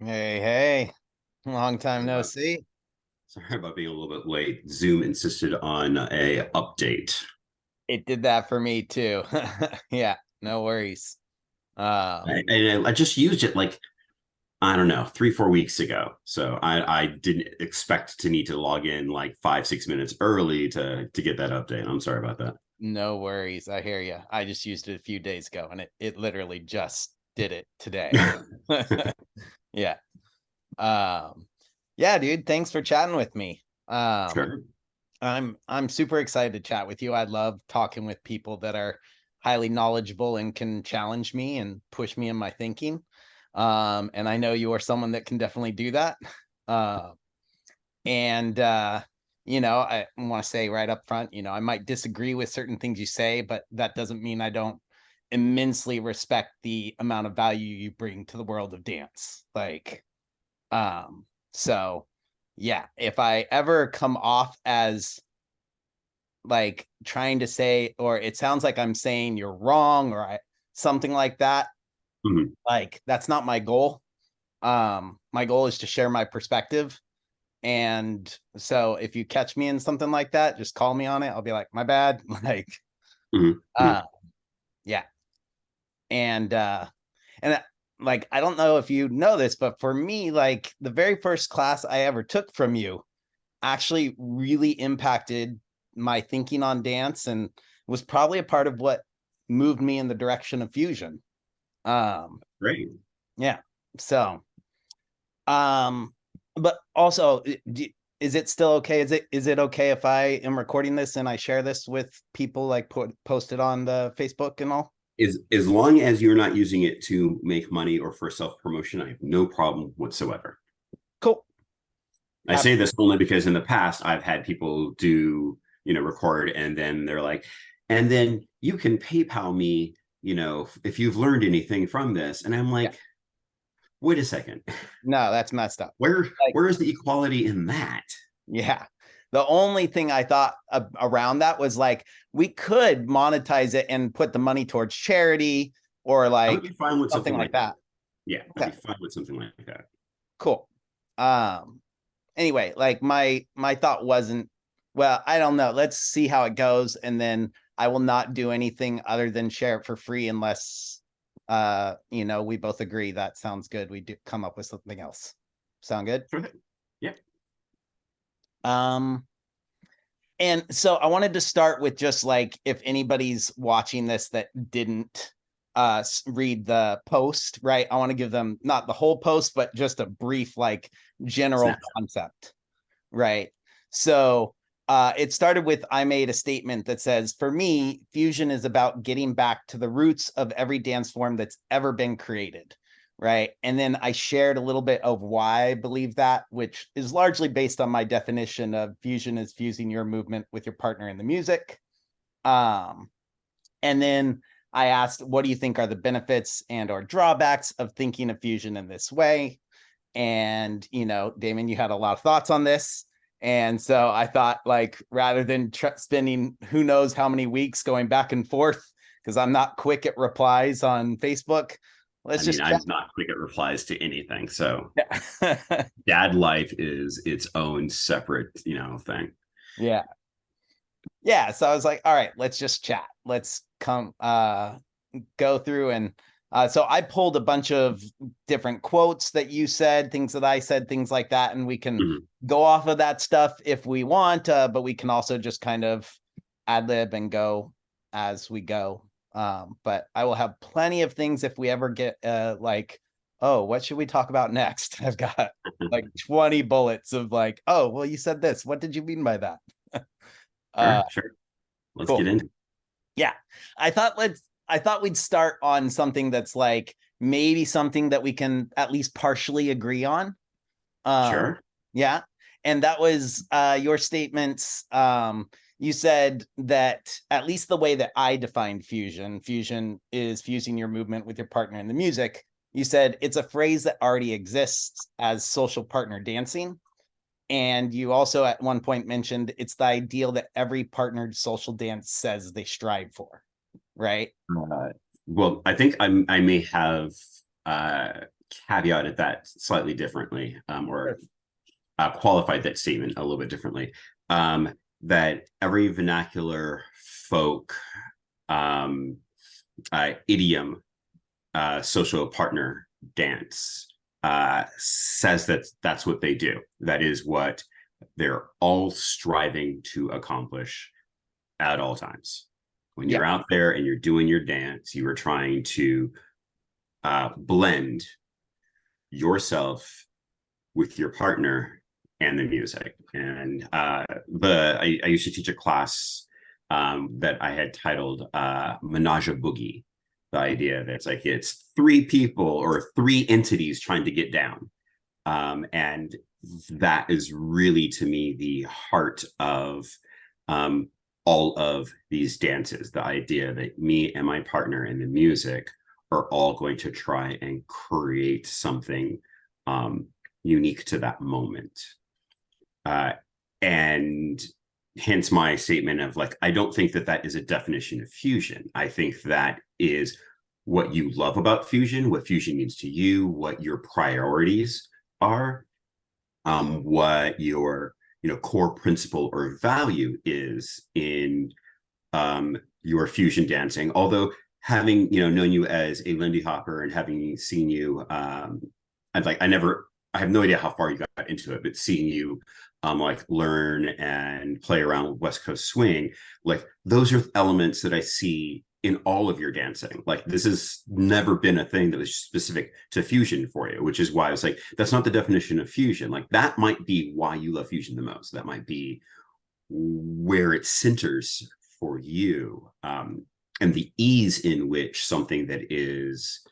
Hey, hey, long time Sorry no about, see. sorry about being a little bit late. Zoom insisted on a update. It did that for me too. Yeah, no worries. I, Um, and I just used it like, I don't know, 3, 4 weeks ago. So I didn't expect to need to log in like 5, 6 minutes early to get that update. I'm sorry about that. no worries. I hear you. I just used it a few days ago and it literally just did it today. Yeah. Um, yeah, dude, thanks for chatting with me. Sure. I'm super excited to chat with you. I love talking with people that are highly knowledgeable and can challenge me and push me in my thinking. And I know you are someone that can definitely do that. Uh, and I want to say right up front, I might disagree with certain things you say, but that doesn't mean I don't immensely respect the amount of value you bring to the world of dance. So yeah, if I ever come off as like trying to say, or it sounds like I'm saying you're wrong something like that, Mhm. like that's not my goal. My goal is to share my perspective. And so if you catch me in something like that, just call me on it. I'll be like, my bad. Mhm. Mhm. Uh, yeah. And, and like, I don't know if you know this, but for me, like the very first class I ever took from you actually really impacted my thinking on dance and was probably a part of what moved me in the direction of fusion. Um, Great. yeah. So, um, but also, is it still okay? Is it okay if I am recording this and I share this with people, like post it on the Facebook and all? As long as you're not using it to make money or for self promotion, I have no problem whatsoever. Cool. I say this only because in the past I've had people do, record and then they're like, and then you can PayPal me, if you've learned anything from this. And I'm Yeah. like, wait a second, No, that's messed up. where Like, where is the equality in that? yeah. The only thing I thought around that was like we could monetize it and put the money towards charity or I would like be fine with something something like like that. that. Yeah, I'd Okay, be fine with something like that. cool. Um, anyway, like my thought wasn't, well, I don't know. Let's see how it goes, and then I will not do anything other than share it for free unless we both agree that sounds good. We do come up with something else. Sound good? Sure. Yeah. Um, and so I wanted to start with just like if anybody's watching this that didn't read the post, right? I want to give them not the whole post, but just a brief like general Snapshot. concept. Right. So it started with I made a statement that says, for me, fusion is about getting back to the roots of every dance form that's ever been created. Right. And then I shared a little bit of why I believe that, which is largely based on my definition of fusion is fusing your movement with your partner in the music. Um, and then I asked, what do you think are the benefits and or drawbacks of thinking of fusion in this way? And Damon, you had a lot of thoughts on this, and so I thought, like, rather than spending who knows how many weeks going back and forth, because I'm not quick at replies on Facebook, I let's mean, just chat. I'm not quick at replies to anything. So Yeah. dad life is its own separate, thing. Yeah, yeah, so I was like, all right, let's just chat, let's come go through. And so I pulled a bunch of different quotes that you said, things that I said, things like that. And we can Mhm. go off of that stuff if we want, but we can also just kind of ad lib and go as we go. But I will have plenty of things if we ever get like, oh, what should we talk about next? I've got like 20 bullets of like, oh, well, you said this. What did you mean by that? Uh, Sure, sure. Let's cool. get into it. Yeah. I thought we'd start on something that's like maybe something that we can at least partially agree on. Um Sure. yeah. And that was your statements. You said that at least the way that I defined fusion is fusing your movement with your partner in the music. You said it's a phrase that already exists as social partner dancing. And you also at one point mentioned it's the ideal that every partnered social dance says they strive for, right? Uh, well, I think I may have uh, caveated that slightly differently, or qualified that statement a little bit differently. That every vernacular, folk, idiom, social partner dance says that that's what they do. That is what they're all striving to accomplish at all times. When you're out there and you're doing your dance, you are trying to blend yourself with your partner and the music. And I used to teach a class that I had titled Menage a Boogie. The idea that it's three people or three entities trying to get down. And that is really, to me, the heart of all of these dances. The idea that me and my partner and the music are all going to try and create something unique to that moment. And hence my statement of I don't think that that is a definition of fusion. I think that is what you love about fusion, what fusion means to you, what your priorities are, what your core principle or value is in your fusion dancing. Although having known you as a Lindy Hopper and having seen you, I have no idea how far you got into it, but seeing you learn and play around with West Coast swing, those are elements that I see in all of your dancing. This has never been a thing that was specific to fusion for you, which is why I was that's not the definition of fusion. That might be why you love fusion the most. That might be where it centers for you, and the ease in which something that is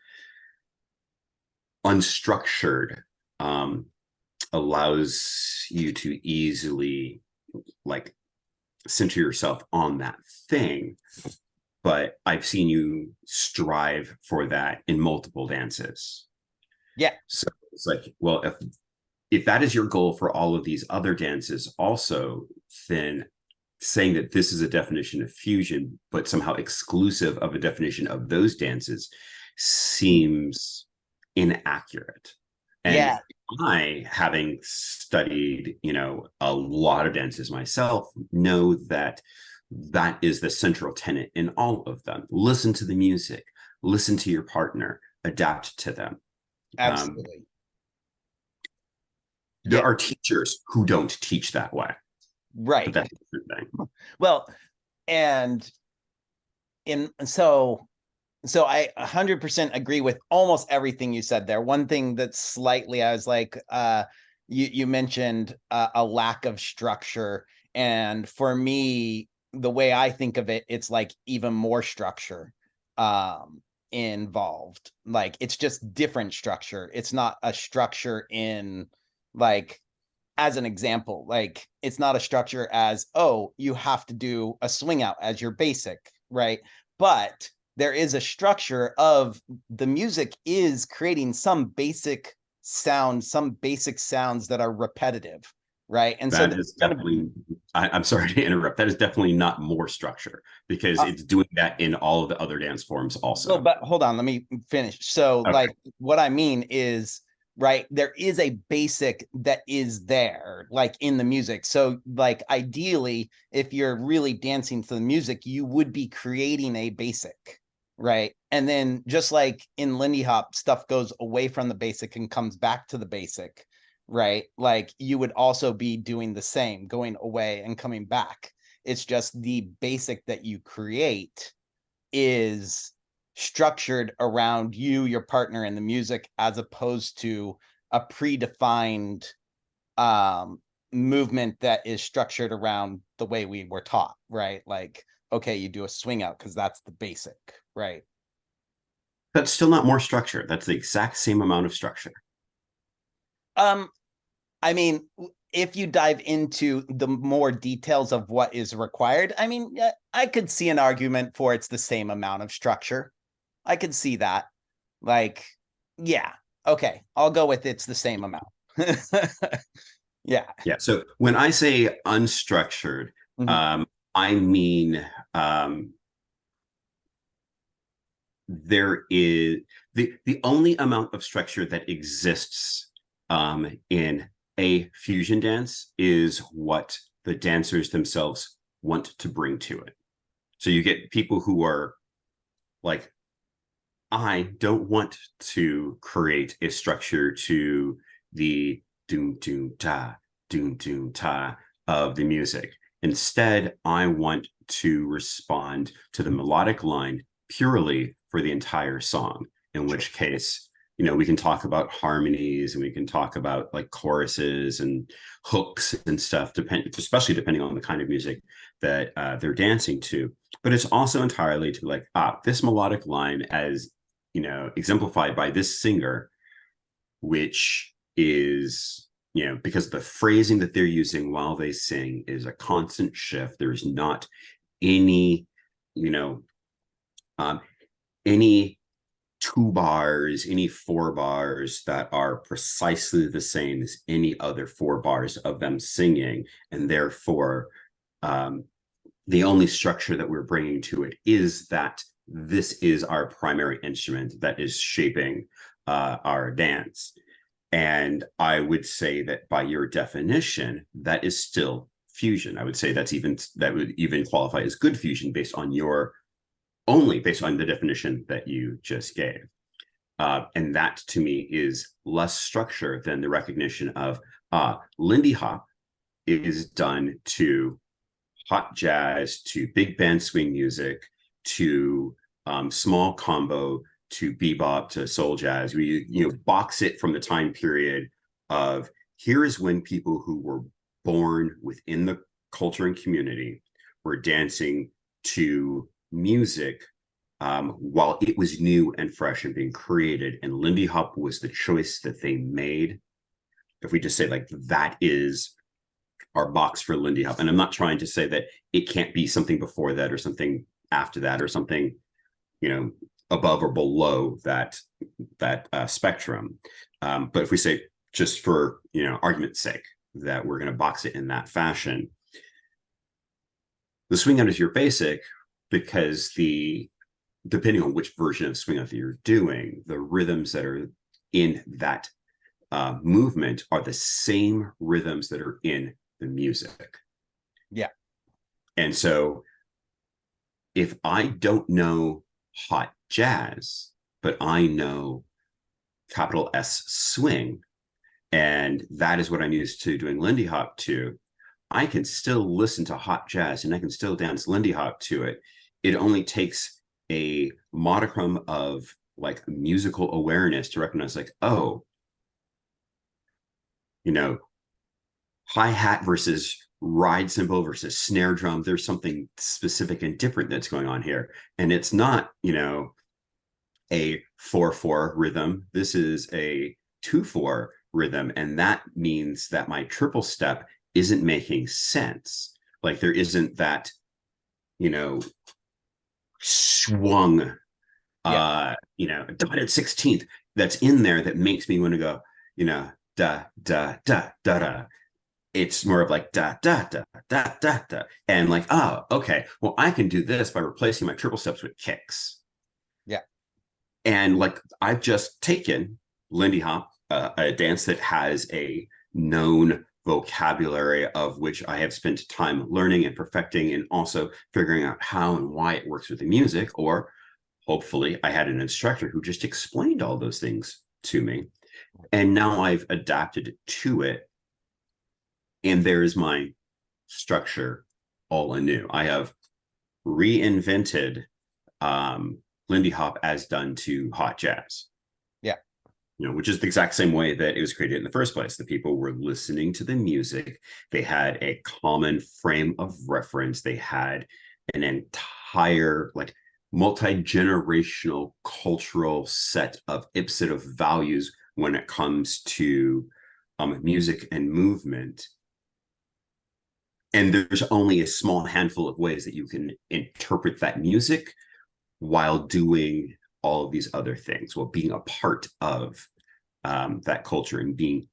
unstructured allows you to easily center yourself on that thing. But I've seen you strive for that in multiple dances. Yeah. So it's well, if that is your goal for all of these other dances also, then saying that this is a definition of fusion, but somehow exclusive of a definition of those dances, seems inaccurate. And I, having studied, a lot of dances myself, know that that is the central tenet in all of them. Listen to the music, listen to your partner, adapt to them. Absolutely. There are teachers who don't teach that way. Right. But that's a different thing. Well, so I 100% agree with almost everything you said there. One thing that's slightly, I was you mentioned a lack of structure. And for me, the way I think of it, it's even more structure involved. It's just different structure. It's not a structure in as an example, it's not a structure as, oh, you have to do a swing out as your basic, right? But there is a structure of the music is creating some basic sounds that are repetitive, right? And that is definitely, I'm sorry to interrupt, that is definitely not more structure, because it's doing that in all of the other dance forms also. Well, but hold on, let me finish. So what I mean is, right, there is a basic that is there in the music. So ideally, if you're really dancing to the music, you would be creating a basic, right? And then just in Lindy Hop, stuff goes away from the basic and comes back to the basic, right? You would also be doing the same, going away and coming back. It's just the basic that you create is structured around you, your partner, and the music, as opposed to a predefined movement that is structured around the way we were taught, right? Okay, you do a swing out because that's the basic, right? That's still not more structure. That's the exact same amount of structure. I mean, if you dive into the more details of what is required, I mean, I could see an argument for it's the same amount of structure. I could see that. Yeah, okay, I'll go with it's the same amount. Yeah. So when I say unstructured, I mean, the only amount of structure that exists in a fusion dance is what the dancers themselves want to bring to it. So you get people who are like, I don't want to create a structure to the doom doom ta of the music. Instead, I want to respond to the melodic line purely for the entire song, in which case, you know, we can talk about harmonies and we can talk about like choruses and hooks and stuff, especially depending on the kind of music that they're dancing to. But it's also entirely to like, this melodic line, as you know, exemplified by this singer, which is, you know, because the phrasing that they're using while they sing is a constant shift. There's not any, you know, any 2 bars, any 4 bars that are precisely the same as any other 4 bars of them singing. And therefore, the only structure that we're bringing to it is that this is our primary instrument that is shaping our dance. And I would say that by your definition, that is still fusion. I would say that would even qualify as good fusion based on the definition that you just gave. And that to me is less structure than the recognition of Lindy Hop is done to hot jazz, to big band swing music, to small combo, to bebop, to soul jazz. We, you know, box it from the time period of here is when people who were born within the culture and community were dancing to music while it was new and fresh and being created. And Lindy Hop was the choice that they made. If we just say like that is our box for Lindy Hop, and I'm not trying to say that it can't be something before that or something after that or something, you know, above or below that spectrum. But if we say, just for, you know, argument's sake, that we're going to box it in that fashion, the swing out is your basic, because depending on which version of swing out that you're doing, the rhythms that are in that movement are the same rhythms that are in the music. Yeah. And so if I don't know hot jazz, but I know capital S swing, and that is what I'm used to doing Lindy Hop to, I can still listen to hot jazz and I can still dance Lindy Hop to it. It only takes a modicum of like musical awareness to recognize like, oh, you know, hi-hat versus ride cymbal versus snare drum, there's something specific and different that's going on here. And it's not, you know, a 4/4 rhythm. This is a 2/4 rhythm. And that means that my triple step isn't making sense. Like there isn't that, you know, swung, you know, dotted 16th that's in there that makes me want to go, you know, da, da, da, da, da. It's more of like da, da, da, da, da, da. And like, oh, okay, well, I can do this by replacing my triple steps with kicks. Yeah. And like, I've just taken Lindy Hop, a dance that has a known vocabulary of which I have spent time learning and perfecting, and also figuring out how and why it works with the music. Or hopefully I had an instructor who just explained all those things to me. And now I've adapted to it. And there's my structure all anew. I have reinvented Lindy Hop as done to hot jazz. Yeah. You know, which is the exact same way that it was created in the first place. The people were listening to the music. They had a common frame of reference. They had an entire, like, multi-generational cultural set of IPSIT of values when it comes to music and movement. And there's only a small handful of ways that you can interpret that music while doing all of these other things, while being a part of that culture and being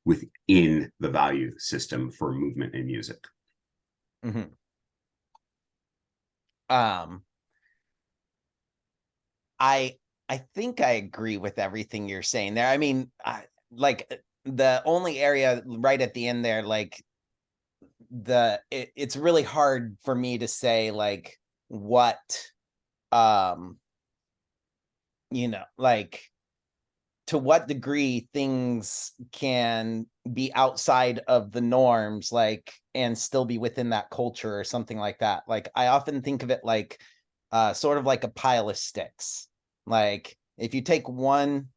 within the value system for movement and music. Mm-hmm. I think I agree with everything you're saying there. I mean, like the only area right at the end there, like it's really hard for me to say like what, um, like to what degree things can be outside of the norms, like, and still be within that culture or something like that. Like I often think of it like sort of like a pile of sticks. Like if you take one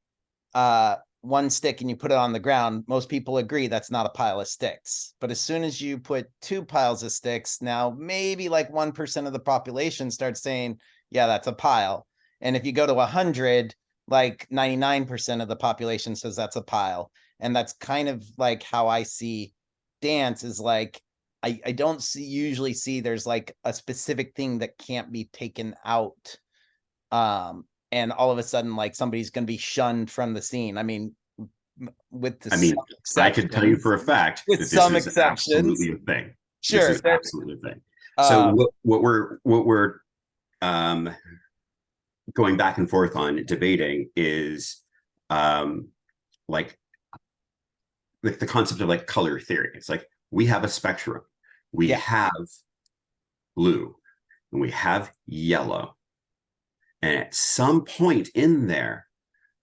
stick and you put it on the ground, most people agree that's not a pile of sticks. But as soon as you put two piles of sticks, now maybe like 1% of the population starts saying, yeah, that's a pile. And if you go to 100, like 99% of the population says that's a pile. And that's kind of like how I see dance is like, I don't usually see there's like a specific thing that can't be taken out. And all of a sudden, like somebody's going to be shunned from the scene. I mean, with the I mean, I can tell you for a fact with that this some is exceptions, absolutely a thing. This sure. is absolutely a thing. So Um, what we're um, going back and forth on debating is um, like the concept of like color theory. It's like we have a spectrum. We yeah, have blue and we have yellow. And at some point in there,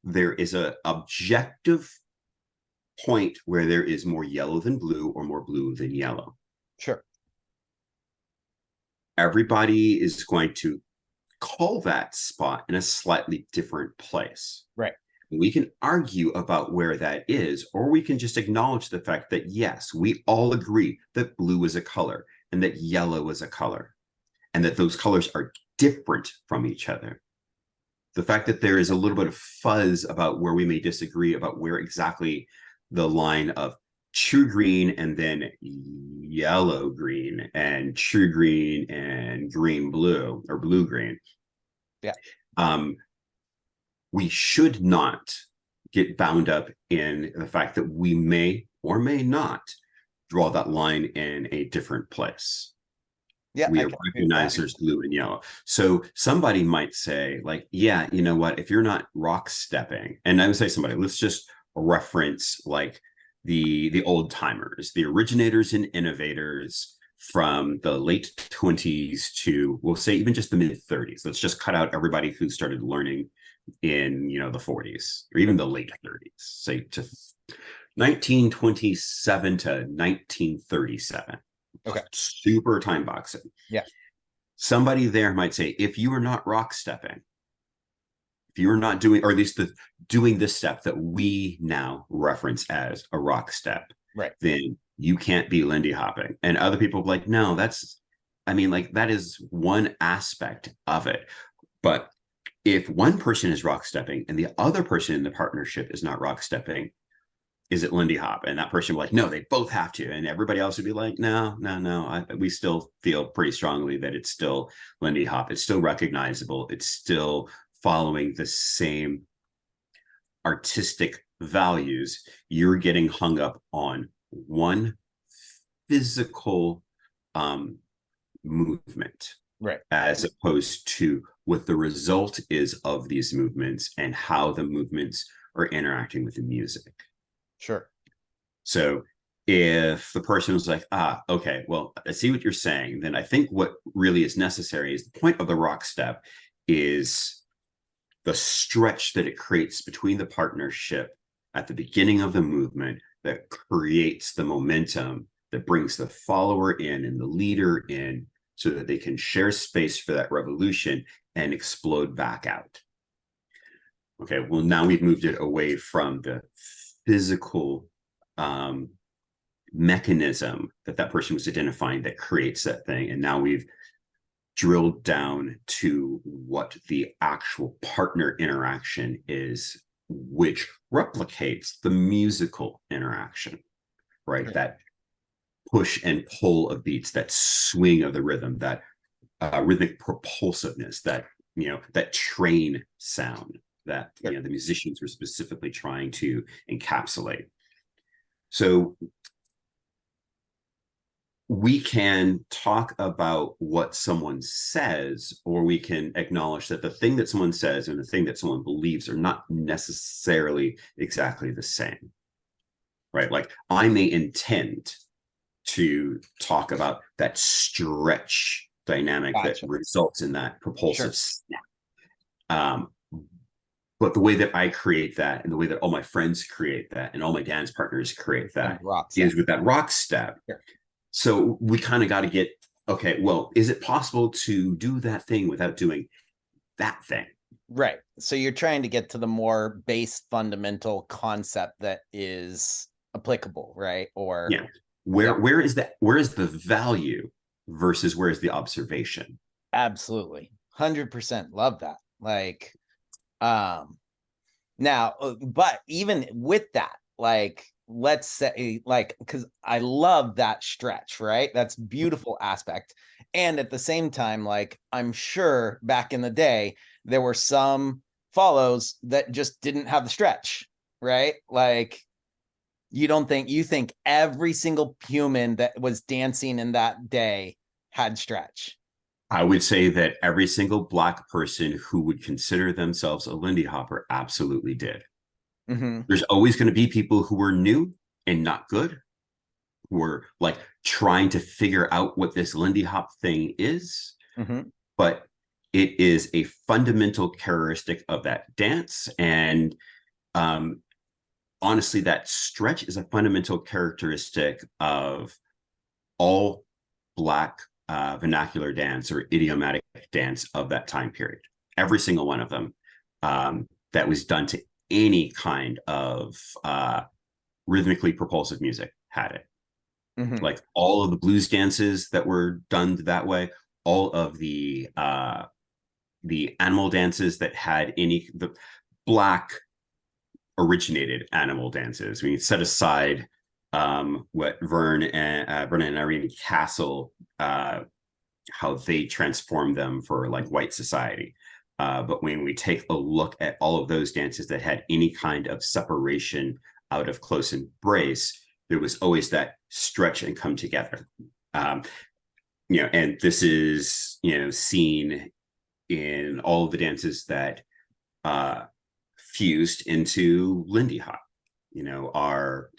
there is a objective point where there is more yellow than blue or more blue than yellow. sure, Everybody is going to call that spot in a slightly different place. right, We can argue about where that is, or we can just acknowledge the fact that, yes, we all agree that blue is a color and that yellow is a color, and that those colors are different from each other. The fact that there is a little bit of fuzz about where we may disagree about where exactly the line of true green and then yellow green and true green and green blue or blue green. yeah, Um, we should not get bound up in the fact that we may or may not draw that line in a different place. yeah. We I can agree with recognize that. there's blue and yellow. So somebody might say, like, yeah, you know what? If you're not rock stepping, and I would say somebody, let's just reference like the old timers, the originators and innovators from the late 20s to, we'll say, even just the mid 30s. Let's just cut out everybody who started learning in the 40s or even the late 30s, say to 1927 to 1937. Okay, Super time boxing. yeah, Somebody there might say, if you are not rock stepping, if you are not doing, or at least doing this step that we now reference as a rock step, right, then you can't be Lindy hopping. And other people are like, no, I mean, like that is one aspect of it. But if one person is rock stepping and the other person in the partnership is not rock stepping, is it Lindy Hop? And that person would be like, no, they both have to. And everybody else would be like, no, no, no. We still feel pretty strongly that it's still Lindy Hop. It's still recognizable. It's still following the same artistic values. You're getting hung up on one physical movement, right, as opposed to what the result is of these movements and how the movements are interacting with the music. sure, So if the person was like, okay, well, I see what you're saying, then I think what really is necessary is the point of the rock step is the stretch that it creates between the partnership at the beginning of the movement that creates the momentum that brings the follower in and the leader in so that they can share space for that revolution and explode back out. Okay, well, now we've moved it away from the physical mechanism that person was identifying that creates that thing. And now we've drilled down to what the actual partner interaction is, which replicates the musical interaction, right? sure, That push and pull of beats, that swing of the rhythm, that rhythmic propulsiveness, that train sound that sure. the musicians were specifically trying to encapsulate. So we can talk about what someone says, or we can acknowledge that the thing that someone says and the thing that someone believes are not necessarily exactly the same, right? Like I may intend to talk about that stretch dynamic that Gotcha. results in that propulsive Sure. snap. Um, but the way that I create that, and the way that all my friends create that, and all my dance partners create And that, rock set. is with that rock step. Sure. So we kind of got to get, okay, well, is it possible to do that thing without doing that thing? Right. So you're trying to get to the more base fundamental concept that is applicable, right? Or Yeah. yeah, Where is that? Where is the value versus where is the observation? absolutely. 100% love that. Like, now, but even with that, like, let's say, like, because I love that stretch, right? That's beautiful aspect. And at the same time, like, I'm sure back in the day, there were some follows that just didn't have the stretch, right? Like, you think every single human that was dancing in that day had stretch. I would say that every single Black person who would consider themselves a Lindy Hopper absolutely did. Hmm. There's always going to be people who are new and not good, who are like trying to figure out what this Lindy Hop thing is, Hmm. but it is a fundamental characteristic of that dance. And um, honestly, that stretch is a fundamental characteristic of all Black vernacular dance or idiomatic dance of that time period. Every single one of them that was done to any kind of rhythmically propulsive music had it. Hmm. Like all of the blues dances that were done that way, all of the animal dances that had any the Black originated animal dances. We set aside what Vernon and Irene Castle, how they transformed them for like white society. But when we take a look at all of those dances that had any kind of separation out of close embrace, there was always that stretch and come together. Um, and this is seen in all of the dances that uh, fused into Lindy Hop. Are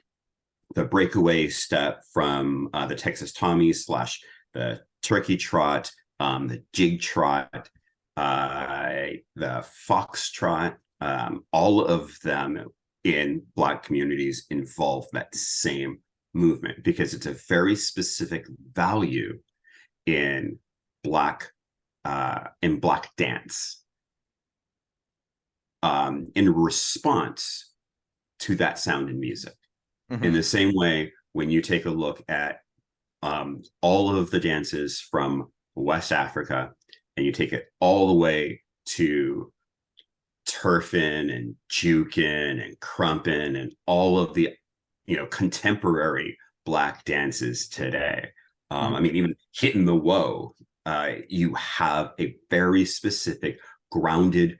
the breakaway step from the Texas Tommy slash the turkey trot, the jig trot, the foxtrot, all of them in Black communities involve that same movement because it's a very specific value in Black dance in response to that sound and music. In Hmm. the same way, when you take a look at all of the dances from West Africa and you take it all the way to turfin and jukin and crumpin and all of the contemporary Black dances today. I Hmm. mean, even hitting the woe, you have a very specific grounded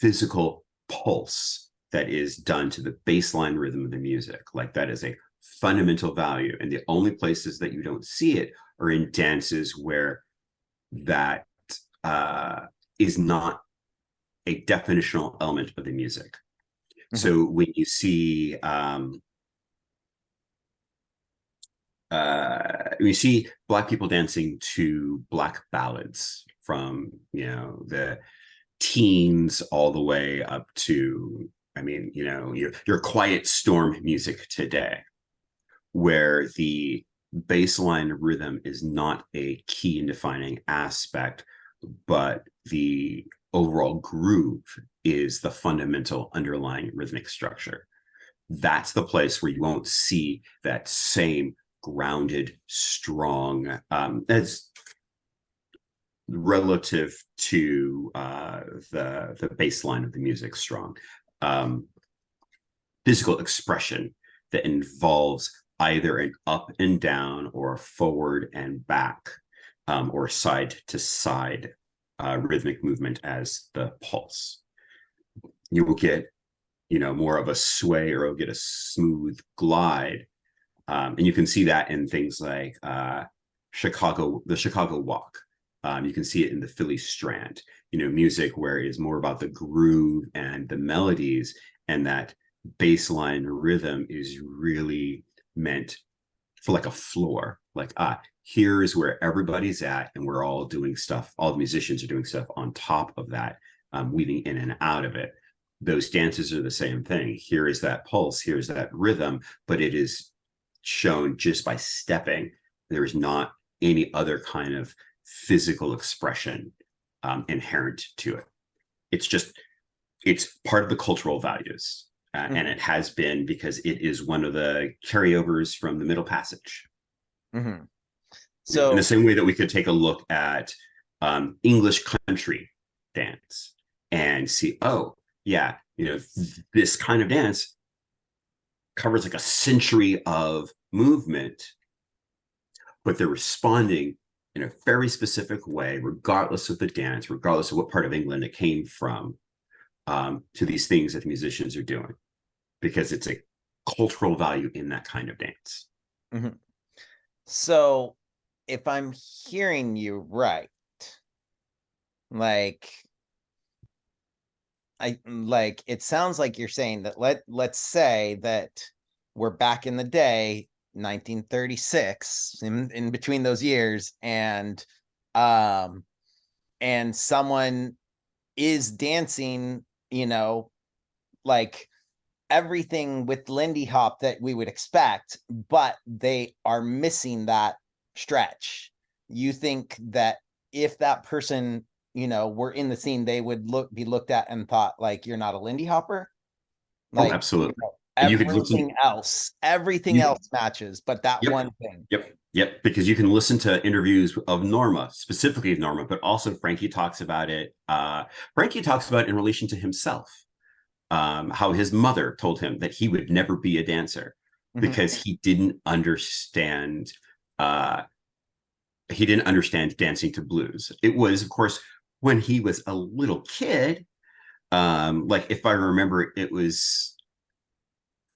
physical pulse that is done to the baseline rhythm of the music. Like that is a fundamental value. And the only places that you don't see it are in dances where that is not a definitional element of the music. Hmm. So when you see Black people dancing to Black ballads from the teens all the way up to, I mean, your quiet storm music today, where the baseline rhythm is not a key and defining aspect, but the overall groove is the fundamental underlying rhythmic structure. That's the place where you won't see that same grounded, strong, as relative to the baseline of the music, strong physical expression that involves either an up and down or a forward and back or side to side rhythmic movement as the pulse. You will get more of a sway, or you'll get a smooth glide And you can see that in things like the Chicago Walk. You can see it in the Philly Strand, music where it is more about the groove and the melodies, and that baseline rhythm is really meant for like a floor. Like, here is where everybody's at, and we're all doing stuff. All the musicians are doing stuff on top of that, weaving in and out of it. Those dances are the same thing. Here is that pulse, here's that rhythm, but it is shown just by stepping. There is not any other kind of physical expression inherent to it. It's part of the cultural values, and it has been because it is one of the carryovers from the Middle Passage. So in the same way that we could take a look at English country dance and see, oh yeah, this kind of dance covers like a century of movement, but they're responding in a very specific way, regardless of the dance, regardless of what part of England it came from, to these things that the musicians are doing, because it's a cultural value in that kind of dance. So if I'm hearing you right, it sounds like you're saying that let's say that we're back in the day, 1936, in between those years, and someone is dancing, like everything with Lindy Hop that we would expect, but they are missing that stretch. You think that if that person, were in the scene, they would be looked at and thought, like, you're not a Lindy Hopper? Like, absolutely. Everything else matches, but that one thing. Yep. Because you can listen to interviews of Norma, specifically of Norma, but also Frankie talks about it. Frankie talks about it in relation to himself, how his mother told him that he would never be a dancer because he didn't understand. He didn't understand dancing to blues. It was, of course, when he was a little kid. Like, if I remember, it was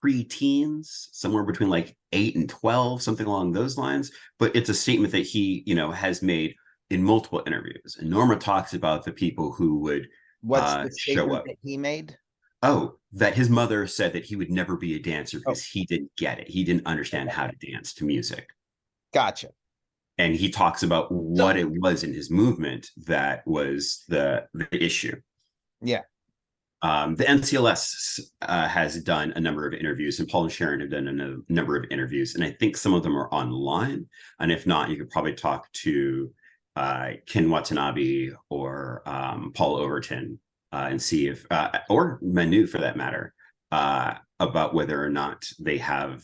pre-teens, somewhere between like 8 and 12, something along those lines. But it's a statement that he, has made in multiple interviews. And Norma talks about the people who would What's the show up. That he made? Oh, that his mother said that he would never be a dancer because he didn't get it. He didn't understand how to dance to music. Gotcha. And he talks about what it was in his movement that was the issue. Yeah. The NCLS has done a number of interviews, and Paul and Sharon have done a number of interviews, and I think some of them are online. And if not, you could probably talk to Ken Watanabe or Paul Overton and see if, or Manu for that matter, about whether or not they have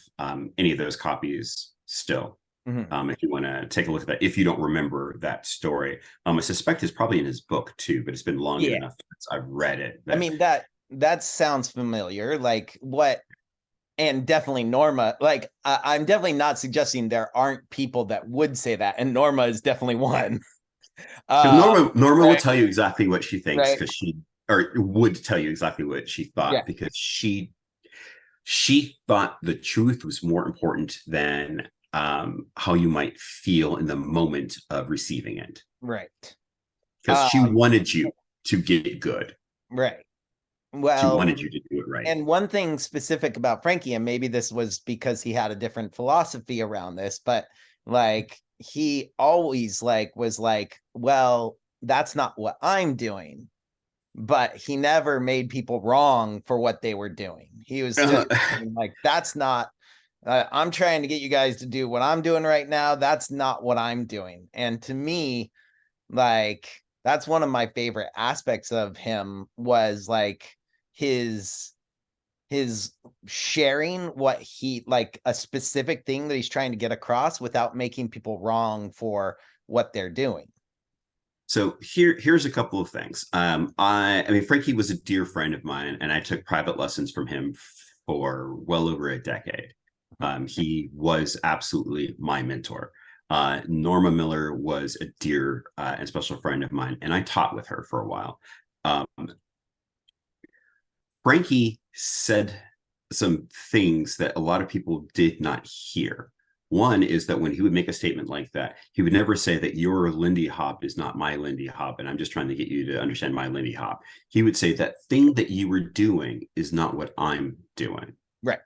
any of those copies still. If you want to take a look at that, if you don't remember that story, I suspect it's probably in his book too, but it's been long enough since I've read it. I mean, that sounds familiar. Like, what? And definitely Norma. Like, I'm definitely not suggesting there aren't people that would say that, and Norma is definitely one. Norma will tell you exactly what she thinks, because or would tell you exactly what she thought, because she thought the truth was more important than how you might feel in the moment of receiving it. Right. Because she wanted you to get good. Right. Well, she wanted you to do it right. And one thing specific about Frankie, and maybe this was because he had a different philosophy around this, but like, he always was like, well, that's not what I'm doing. But he never made people wrong for what they were doing. He was just like, that's not, I'm trying to get you guys to do what I'm doing right now. That's not what I'm doing. And to me, like, that's one of my favorite aspects of him, was like his sharing what he, like, a specific thing that he's trying to get across without making people wrong for what they're doing. So here's a couple of things. I mean, Frankie was a dear friend of mine, and I took private lessons from him for well over a decade. He was absolutely my mentor. Norma Miller was a dear and special friend of mine, and I taught with her for a while. Frankie said some things that a lot of people did not hear. One is that when he would make a statement like that, he would never say that your Lindy Hop is not my Lindy Hop, and I'm just trying to get you to understand my Lindy Hop. He would say that thing that you were doing is not what I'm doing. Right.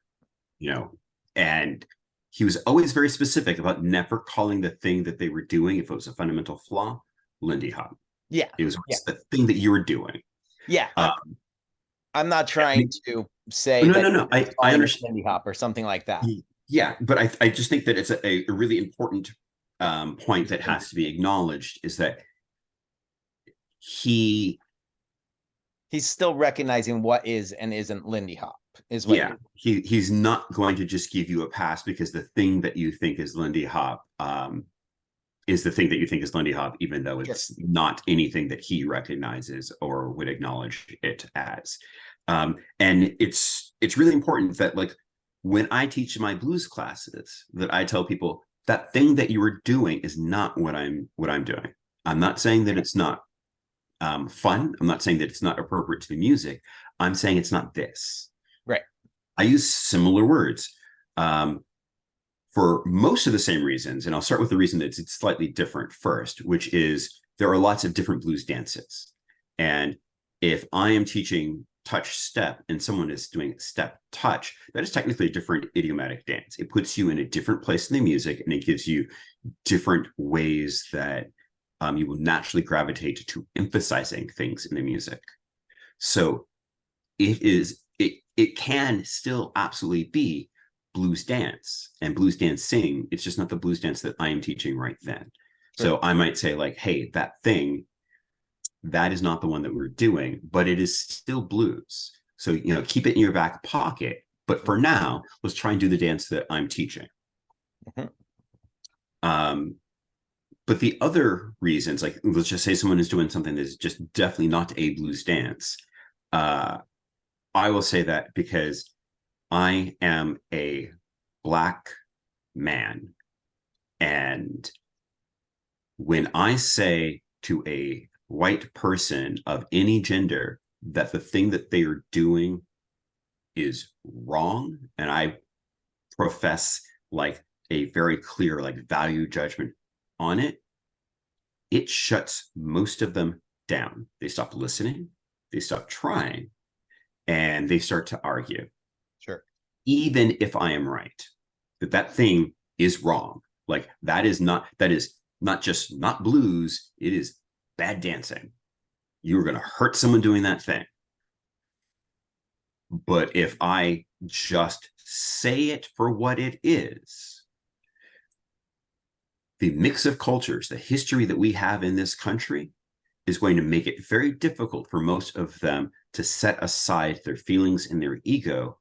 And he was always very specific about never calling the thing that they were doing, if it was a fundamental flaw, Lindy Hop. Yeah. It was the thing that you were doing. Yeah. I'm not trying to say no. I understand Lindy Hop or something like that. Yeah, but I just think that it's a really important point that has to be acknowledged, is that he's still recognizing what is and isn't Lindy Hop. Is what he's not going to just give you a pass because the thing that you think is Lindy Hop is the thing that you think is Lindy Hop, even though it's not anything that he recognizes or would acknowledge it as. And it's really important that, like, when I teach my blues classes, that I tell people that thing that you were doing is not what I'm doing. I'm not saying that it's not fun. I'm not saying that it's not appropriate to the music. I'm saying it's not this. Right. I use similar words for most of the same reasons. And I'll start with the reason that it's slightly different first, which is there are lots of different blues dances. And if I am teaching touch step and someone is doing step touch, that is technically a different idiomatic dance. It puts you in a different place in the music, and it gives you different ways that you will naturally gravitate to emphasizing things in the music. So it can still absolutely be blues dance and blues dancing. It's just not the blues dance that I am teaching right then. Sure. So I might say, like, hey, that thing, that is not the one that we're doing, but it is still blues. So, keep it in your back pocket. But for now, let's try and do the dance that I'm teaching. Mm-hmm. But the other reasons, like, let's just say someone is doing something that's just definitely not a blues dance. I will say that because I am a Black man. And when I say to a white person of any gender that the thing that they are doing is wrong, and I profess like a very clear like value judgment on it, it shuts most of them down. They stop listening, they stop trying, and they start to argue. Sure. Even if I am right, that thing is wrong. Like, that is not just not blues, it is bad dancing. You are going to hurt someone doing that thing. But if I just say it for what it is, the mix of cultures, the history that we have in this country is going to make it very difficult for most of them to set aside their feelings and their ego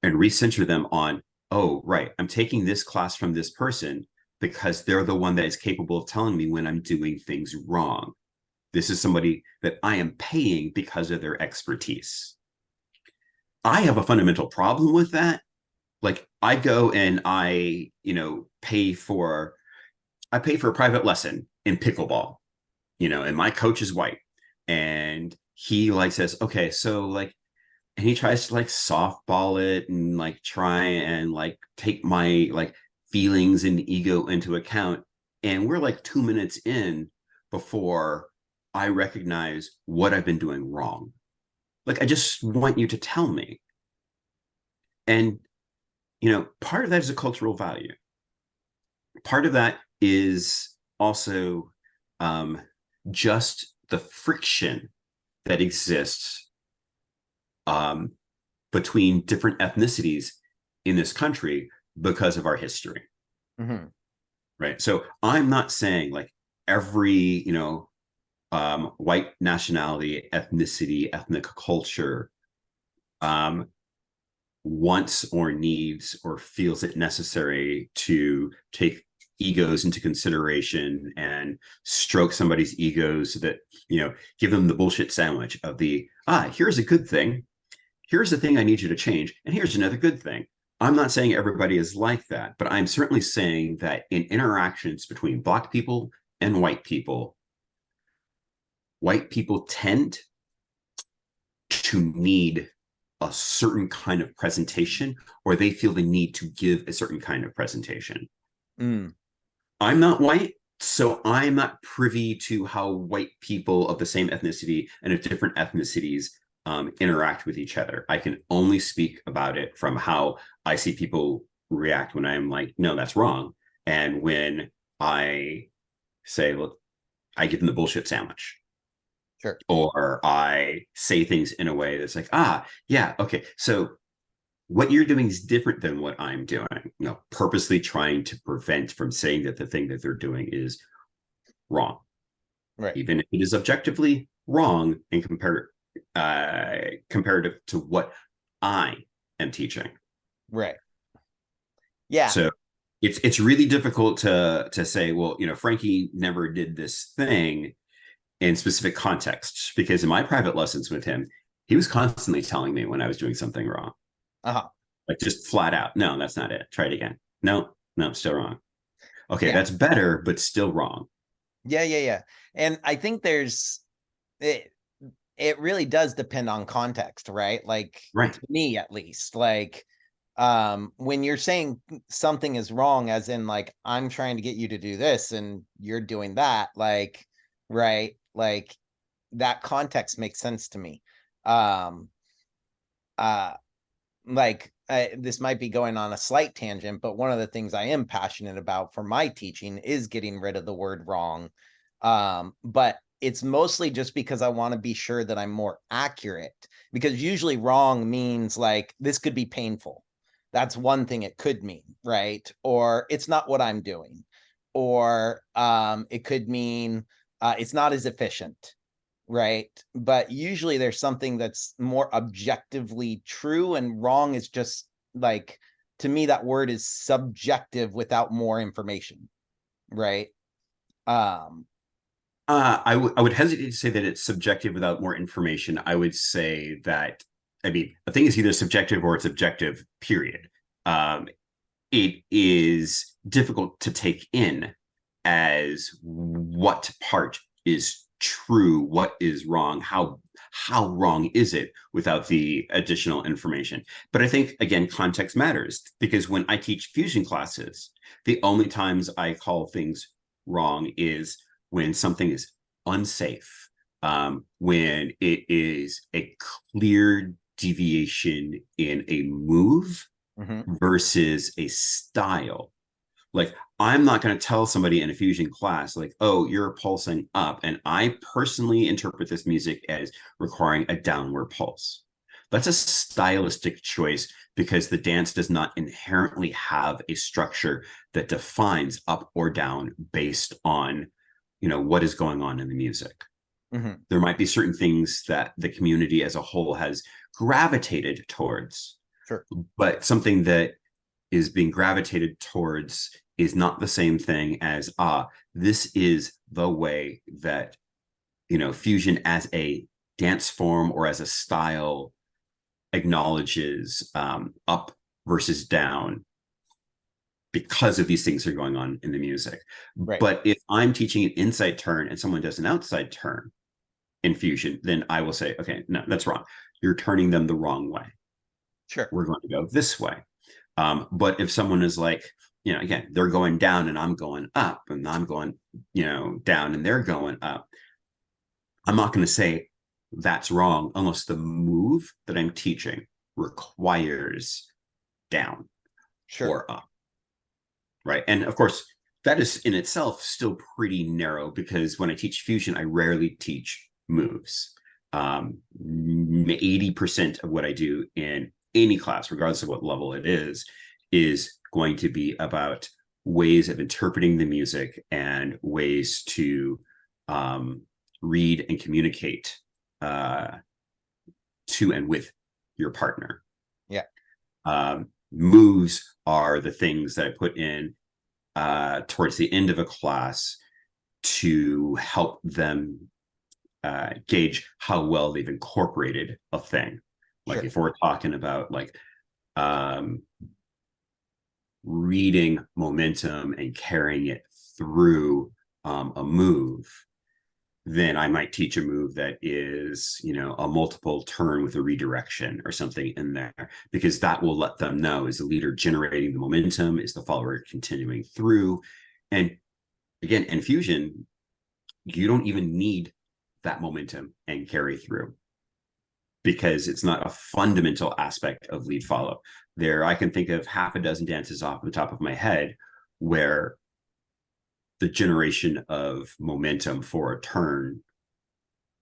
and recenter them on, oh, right, I'm taking this class from this person because they're the one that is capable of telling me when I'm doing things wrong. This is somebody that I am paying because of their expertise. I have a fundamental problem with that. Like, I go and I pay for a private lesson in pickleball, and my coach is white, and he like says, okay, so like, and he tries to like softball it and like try and like take my like feelings and ego into account. And we're like 2 minutes in before I recognize what I've been doing wrong. Like, I just want you to tell me. And, part of that is a cultural value. Part of that is also just the friction that exists between different ethnicities in this country because of our history. Mm-hmm. Right. So I'm not saying like every, white nationality, ethnicity, ethnic culture wants or needs or feels it necessary to take egos into consideration and stroke somebody's egos so that, give them the bullshit sandwich of the, here's a good thing. Here's the thing I need you to change. And here's another good thing. I'm not saying everybody is like that, but I'm certainly saying that in interactions between Black people and white people tend to need a certain kind of presentation, or they feel the need to give a certain kind of presentation. Mm. I'm not white, so I'm not privy to how white people of the same ethnicity and of different ethnicities interact with each other. I can only speak about it from how I see people react when I'm like, no, that's wrong. And when I say, look, I give them the bullshit sandwich. Sure. Or I say things in a way that's like, ah, yeah, okay. So what you're doing is different than what I'm doing. Purposely trying to prevent from saying that the thing that they're doing is wrong, Right. even if it is objectively wrong in comparative to what I am teaching. Right. Yeah. So it's really difficult to say, well, Frankie never did this thing in specific contexts, because in my private lessons with him, he was constantly telling me when I was doing something wrong. Uh-huh. Like, just flat out, no, that's not it. Try it again. No, no, still wrong. Okay, Yeah. that's better, but still wrong. Yeah. Yeah. Yeah. And I think it, it really does depend on context, right? Like, Right. to me, at least, like, when you're saying something is wrong, as in like, I'm trying to get you to do this and you're doing that, like, right, like, that context makes sense to me. um uh like, this might be going on a slight tangent, but one of the things I am passionate about for my teaching is getting rid of the word wrong. But it's mostly just because I want to be sure that I'm more accurate, because usually wrong means like this could be painful. That's one thing it could mean, right? Or it's not what I'm doing. Or it could mean it's not as efficient, right? But usually there's something that's more objectively true, and wrong is just like, to me, that word is subjective without more information, right? Um, I would hesitate to say that it's subjective without more information. I would say that, I mean, a thing is either subjective or it's objective, period. Um, it is difficult to take in as what part is true, what is wrong, how wrong is it without the additional information. But I think, again, context matters, because when I teach fusion classes, the only times I call things wrong is when something is unsafe, when it is a clear deviation in a move mhm. versus a style. Like, I'm not going to tell somebody in a fusion class, like, oh, you're pulsing up. And I personally interpret this music as requiring a downward pulse. That's a stylistic choice, because the dance does not inherently have a structure that defines up or down based on, what is going on in the music. Mhm. There might be certain things that the community as a whole has gravitated towards, Sure. but something that is being gravitated towards is not the same thing as, this is the way that, fusion as a dance form or as a style acknowledges up versus down, because of these things that are going on in the music. Right. But if I'm teaching an inside turn and someone does an outside turn in fusion, then I will say, okay, no, that's wrong. You're turning them the wrong way. Sure. We're going to go this way. But if someone is like, again, they're going down and I'm going up, and I'm going, down and they're going up, I'm not going to say that's wrong unless the move that I'm teaching requires down Sure. or up. Right. And of course, that is in itself still pretty narrow, because when I teach fusion, I rarely teach moves. 80% of what I do in any class, regardless of what level it is going to be about ways of interpreting the music and ways to read and communicate to and with your partner. Yeah. Moves are the things that I put in towards the end of a class to help them gauge how well they've incorporated a thing. Like, Sure. if we're talking about like reading momentum and carrying it through a move, then I might teach a move that is, a multiple turn with a redirection or something in there, because that will let them know, is the leader generating the momentum? Is the follower continuing through? And again, in fusion, you don't even need that momentum and carry through, because it's not a fundamental aspect of lead follow. I can think of half a dozen dances off the top of my head where the generation of momentum for a turn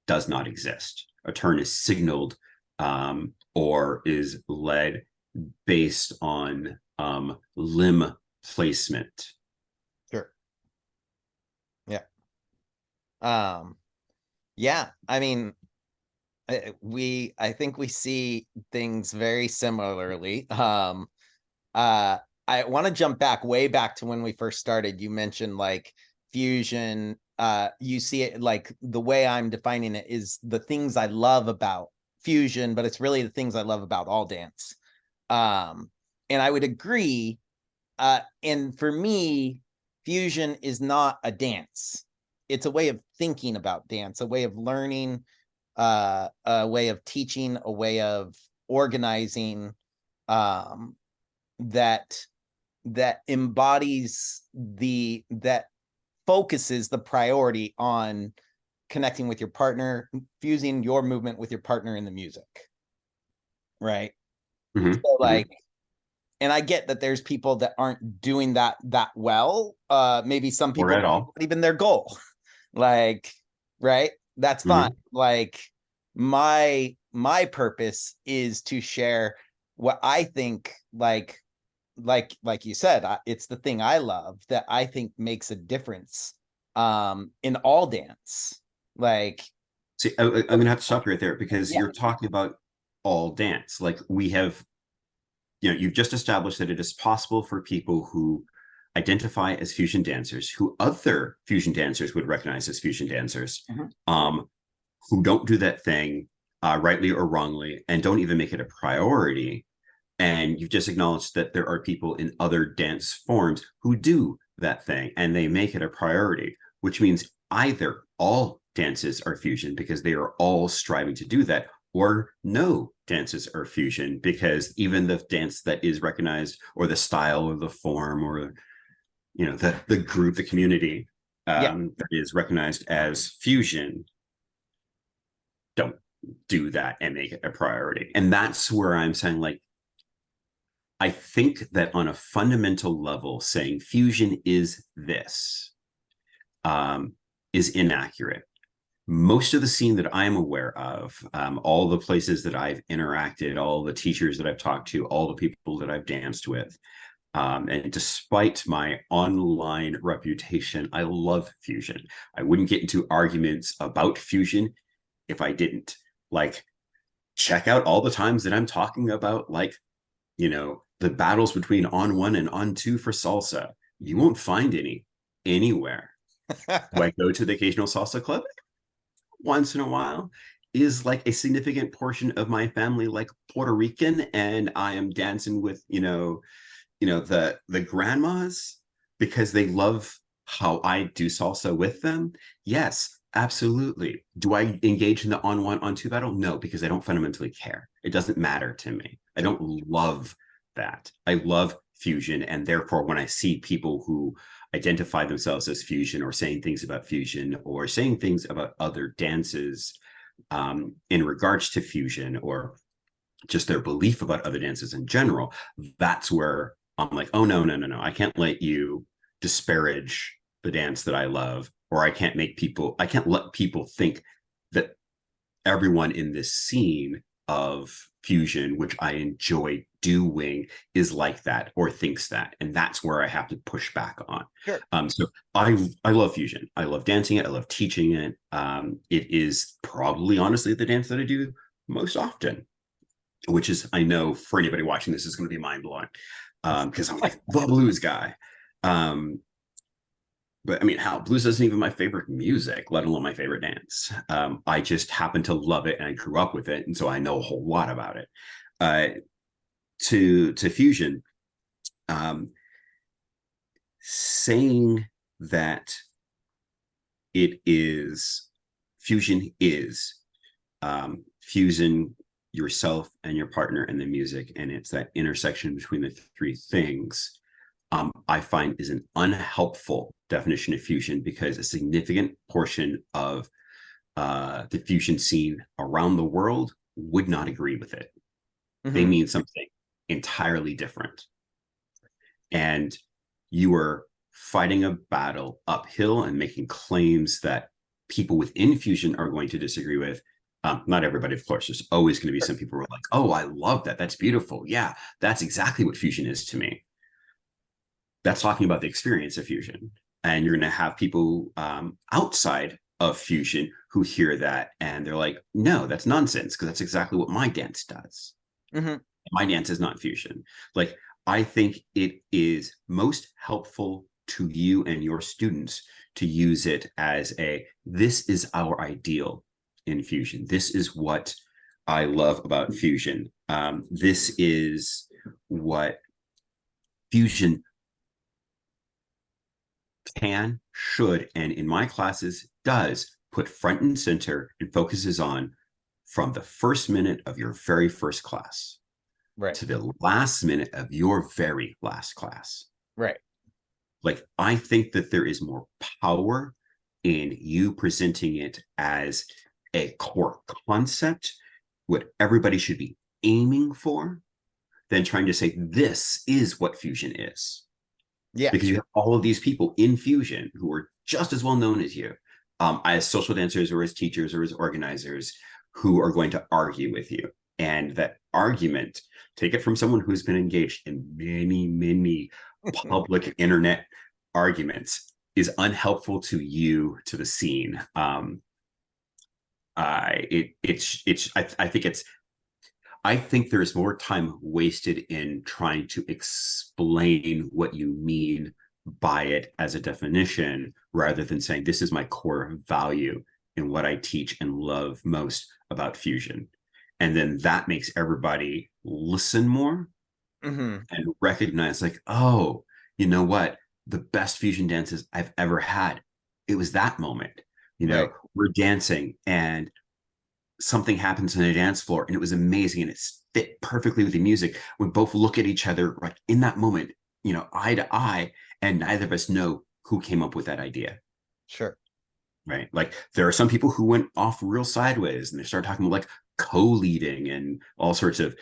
does not exist. A turn is signaled or is led based on limb placement. Sure. Yeah. Yeah. I mean, I think we see things very similarly. I want to jump way back to when we first started. You mentioned like fusion. You see it like the way I'm defining it is the things I love about fusion, but it's really the things I love about all dance. And I would agree. And for me, fusion is not a dance. It's a way of thinking about dance, a way of learning, a way of teaching, a way of organizing, that embodies that focuses the priority on connecting with your partner, fusing your movement with your partner in the music, right? Mm-hmm. So like, and I get that there's people that aren't doing that well. Maybe some Or people, at all. not even their goal. Like, right? That's fine. Mm-hmm. Like my purpose is to share what I think, like you said, it's the thing I love that I think makes a difference in all dance. Like, See, I'm gonna have to stop you right there, because yeah. you're talking about all dance. Like, we have, you've just established that it is possible for people who identify as fusion dancers, who other fusion dancers would recognize as fusion dancers, Mhm. who don't do that thing rightly or wrongly, and don't even make it a priority. And you've just acknowledged that there are people in other dance forms who do that thing and they make it a priority, which means either all dances are fusion because they are all striving to do that, or no dances are fusion because even the dance that is recognized, or the style or the form, or the group, the community Yeah. that is recognized as fusion, don't do that and make it a priority. And that's where I'm saying, like, I think that on a fundamental level, saying fusion is this is inaccurate. Most of the scene that I'm aware of, all the places that I've interacted, all the teachers that I've talked to, all the people that I've danced with, and despite my online reputation, I love fusion. I wouldn't get into arguments about fusion if I didn't. Like, check out all the times that I'm talking about, like, the battles between on one and on two for salsa. You won't find any anywhere. Do I go to the occasional salsa club? Once in a while. Is like a significant portion of my family like Puerto Rican, and I am dancing with, the grandmas because they love how I do salsa with them? Yes, absolutely. Do I engage in the on one, on two battle? No, because I don't fundamentally care. It doesn't matter to me. I don't love that. I love fusion. And therefore, when I see people who identify themselves as fusion, or saying things about fusion, or saying things about other dances in regards to fusion, or just their belief about other dances in general, that's where I'm like, oh, no, no, no, no. I can't let you disparage the dance that I love, or I can't let people think that everyone in this scene of fusion, which I enjoy doing, is like that or thinks that. And that's where I have to push back on. Sure. So I love fusion. I love dancing it. I love teaching it. It is probably, honestly, the dance that I do most often, which is, I know for anybody watching this, is going to be mind blowing, because I'm like the blues guy. But I mean, how blues isn't even my favorite music, let alone my favorite dance. I just happen to love it, and I grew up with it, and so I know a whole lot about it. To fusion, saying that it is fusion is fusing yourself and your partner and the music, and it's that intersection between the three things. I find is an unhelpful definition of fusion, because a significant portion of the fusion scene around the world would not agree with it. They mean something entirely different. And you are fighting a battle uphill and making claims that people within fusion are going to disagree with. Not everybody, of course. There's always going to be some people who are like, oh, I love that. That's beautiful. Yeah, that's exactly what fusion is to me. That's talking about the experience of fusion. And you're going to have people outside of fusion who hear that and they're like, no, that's nonsense, because that's exactly what my dance does. My dance is not fusion. Like, I think it is most helpful to you and your students to use it as this is our ideal in fusion. This is what I love about fusion. This is what fusion can, should, and in my classes does put front and center and focuses on from the first minute of your very first class to the last minute of your very last class. Like, I think that there is more power in you presenting it as a core concept, what everybody should be aiming for, than trying to say this is what fusion is. Because you have all of these people in fusion who are just as well known as you, as social dancers or as teachers or as organizers, who are going to argue with you. And that argument, take it from someone who's been engaged in many, many public internet arguments, is unhelpful to you, to the scene. I think there's more time wasted in trying to explain what you mean by it as a definition, rather than saying this is my core value in what I teach and love most about fusion. And then that makes everybody listen more and recognize, like, oh, you know what? The best fusion dances I've ever had, it was that moment. We're dancing and something happens on a dance floor and it was amazing and it fit perfectly with the music. We both look at each other like in that moment, eye to eye, and neither of us know who came up with that idea. Right. Like, there are some people who went off real sideways and they started talking about like co-leading and all sorts of,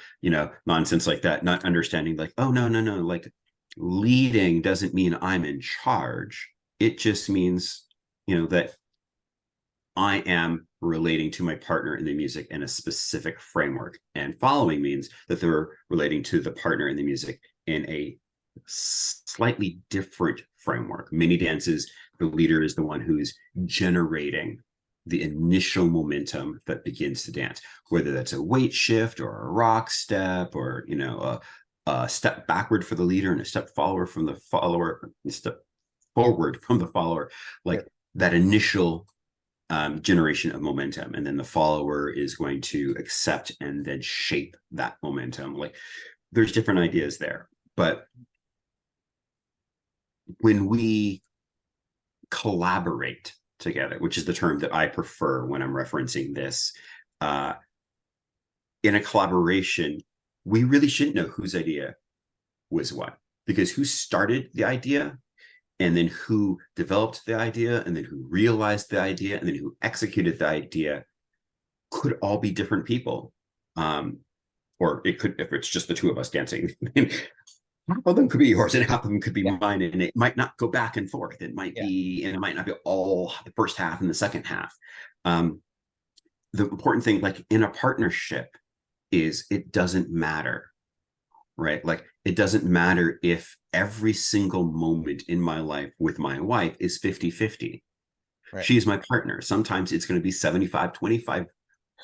nonsense like that, not understanding like, oh, no, like, leading doesn't mean I'm in charge. It just means, that I am relating to my partner in the music in a specific framework, and following means that they're relating to the partner in the music in a slightly different framework. Many dances, the leader is the one who's generating the initial momentum that begins to dance, whether that's a weight shift or a rock step, or a step backward for the leader and a step forward from the follower, like that initial generation of momentum, and then the follower is going to accept and then shape that momentum. Like, there's different ideas there, but when we collaborate together, which is the term that I prefer when I'm referencing this, in a collaboration, we really shouldn't know whose idea was what, because who started the idea, and then who developed the idea, and then who realized the idea, and then who executed the idea could all be different people. Or it could, if it's just the two of us dancing, half of them could be yours and half of them could be mine, and it might not go back and forth. It might be, and it might not be all the first half and the second half. The important thing, like in a partnership, is it doesn't matter, right? Like, it doesn't matter if every single moment in my life with my wife is 50-50. She's my partner. Sometimes it's going to be 75-25,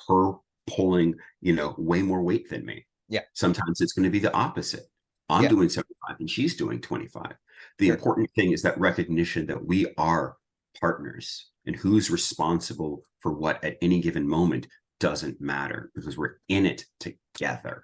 her pulling, way more weight than me. Sometimes it's going to be the opposite. I'm doing 75 and she's doing 25. The important thing is that recognition that we are partners, and who's responsible for what at any given moment doesn't matter, because we're in it together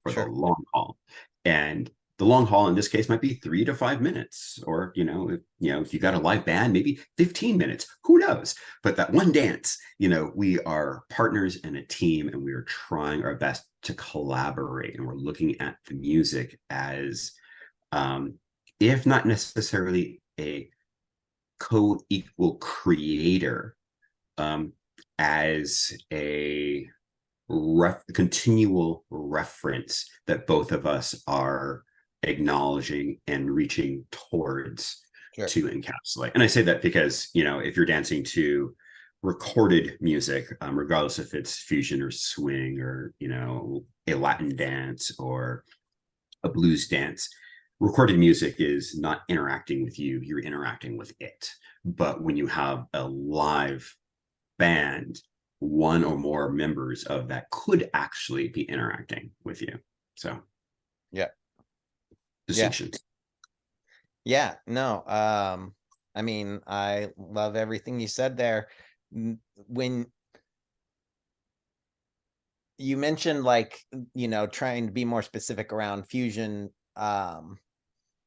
for the long haul. And the long haul in this case might be 3 to 5 minutes, or if you got a live band, maybe 15 minutes, who knows. But that one dance, we are partners in a team, and we are trying our best to collaborate, and we're looking at the music as if not necessarily a co-equal creator, as a continual reference that both of us are acknowledging and reaching towards to encapsulate. And I say that because, if you're dancing to recorded music, regardless if it's fusion or swing or, a Latin dance or a blues dance, recorded music is not interacting with you, you're interacting with it. But when you have a live band, one or more members of that could actually be interacting with you. So distinctions. Yeah, no. I mean, I love everything you said there. When you mentioned trying to be more specific around fusion,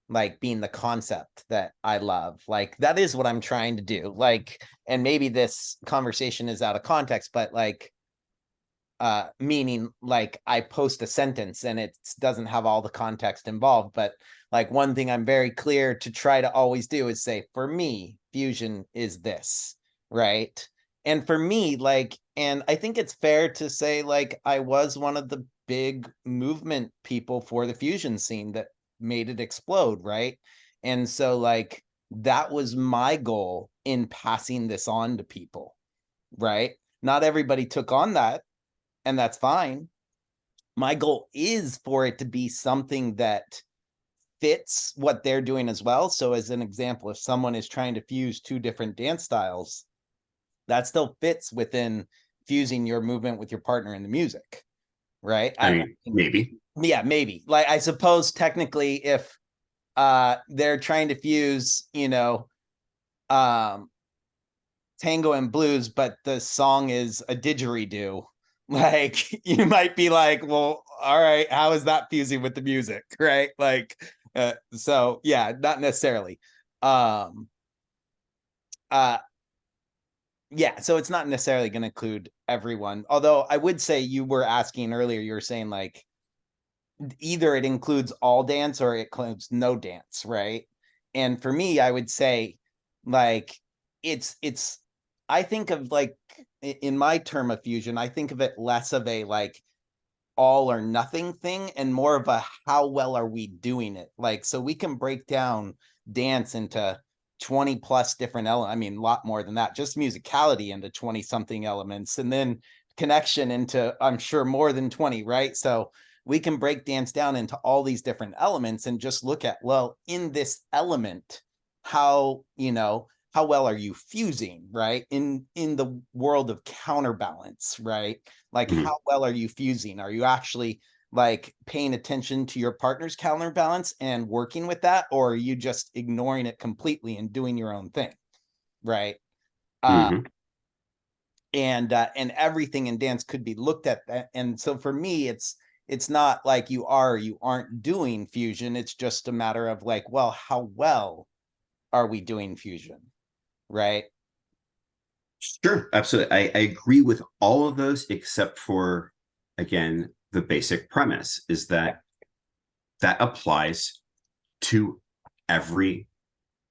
like being the concept that I love, like that is what I'm trying to do. Like, and maybe this conversation is out of context, but meaning like I post a sentence and it doesn't have all the context involved, but like one thing I'm very clear to try to always do is say, for me, fusion is this, right? And for me, and I think it's fair to say, I was one of the big movement people for the fusion scene that made it explode, right? And so that was my goal in passing this on to people, right? Not everybody took on that, and that's fine. My goal is for it to be something that fits what they're doing as well. So as an example, if someone is trying to fuse two different dance styles, that still fits within fusing your movement with your partner in the music, right? I mean, maybe. Yeah, maybe. Like, I suppose technically if they're trying to fuse, tango and blues, but the song is a didgeridoo, like you might be like, well, all right, how is that fusing with the music, right? So yeah, not necessarily. Yeah, so it's not necessarily going to include everyone, although I would say, you were asking earlier, you were saying either it includes all dance or it includes no dance, right? And for me, I would say it's I think of in my term of fusion, I think of it less of a all or nothing thing and more of a how well are we doing it. So we can break down dance into 20 plus different elements. I mean, a lot more than that, just musicality into 20 something elements, and then connection into, I'm sure, more than 20, right? So we can break dance down into all these different elements and just look at, well, in this element, how well are you fusing, right? In the world of counterbalance, right? How well are you fusing? Are you actually paying attention to your partner's counterbalance and working with that, or are you just ignoring it completely and doing your own thing, right? And everything in dance could be looked at that. And so for me, it's not like you are or you aren't doing fusion. It's just a matter of well, how well are we doing fusion, right? Sure, absolutely. I agree with all of those, except for, again, the basic premise is that applies to every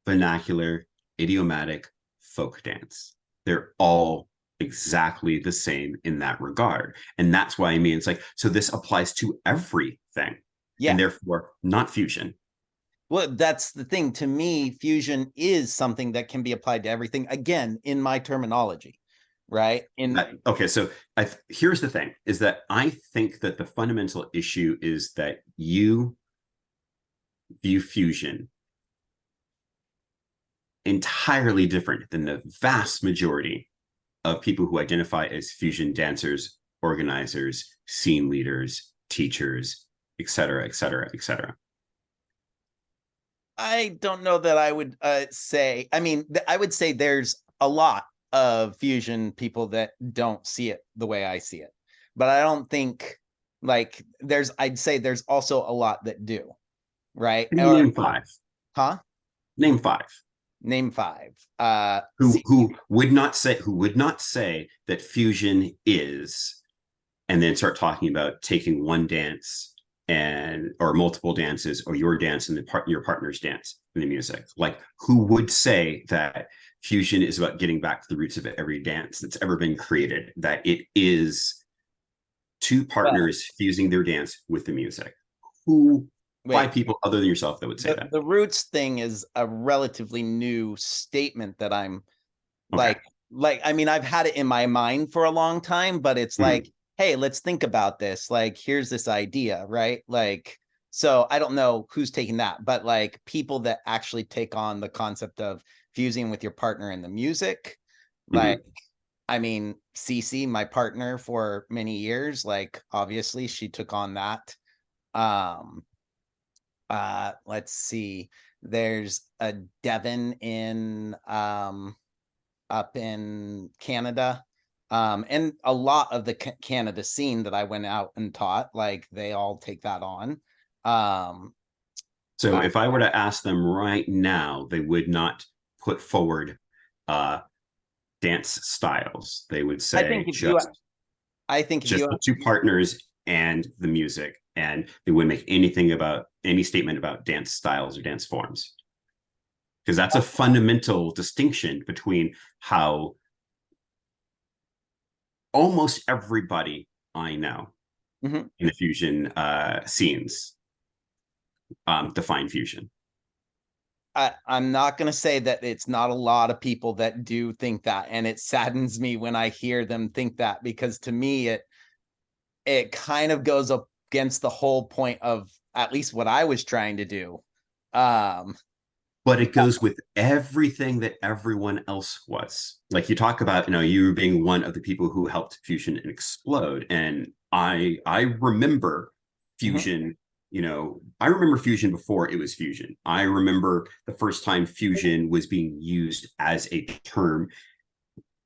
vernacular, idiomatic folk dance. They're all exactly the same in that regard. And that's why I mean, it's so this applies to everything. Yeah. And therefore not fusion. Well, that's the thing. To me, fusion is something that can be applied to everything, again, in my terminology, right? Okay, so here's the thing, is that I think that the fundamental issue is that you view fusion entirely different than the vast majority of people who identify as fusion dancers, organizers, scene leaders, teachers, et cetera, et cetera, et cetera. I don't know that I would say, I mean, I would say there's a lot of fusion people that don't see it the way I see it, but I don't think I'd say there's also a lot that do. right? Can you Or name five? huh? Name five. Name five. Who would not say that fusion is, and then start talking about taking one dance and or multiple dances or your dance and your partner's dance in the music. Like, who would say that fusion is about getting back to the roots of every dance that's ever been created, that it is two Well, partners fusing their dance with the music? Who, wait. five people other than yourself that would say that? The roots thing is a relatively new statement that I'm Okay. like I mean, I've had it in my mind for a long time, but it's Mhm. like, hey, let's think about this. Like, here's this idea, right? Like, so I don't know who's taking that, but like people that actually take on the concept of fusing with your partner in the music, like, Mhm. I mean, Cece, my partner for many years, like obviously she took on that. Um, let's see. There's a Devon in up in Canada. And a lot of the Canada scene that I went out and taught, like they all take that on. Um, So uh, if I were to ask them right now, they would not put forward uh, dance styles. They would I think say if you, I think if just you, the two partners and the music, and they wouldn't make anything about any statement about dance styles or dance forms, because that's a fundamental distinction between how almost everybody I know Mhm. in the fusion scenes define fusion. I'm not going to say that it's not a lot of people that do think that, and it saddens me when I hear them think that because to me it kind of goes up against the whole point of at least what I was trying to do. Um, But it goes with everything that everyone else was. Like, you talk about, you being one of the people who helped fusion and explode. And I remember mhm. fusion, I remember fusion before it was fusion. I remember the first time fusion was being used as a term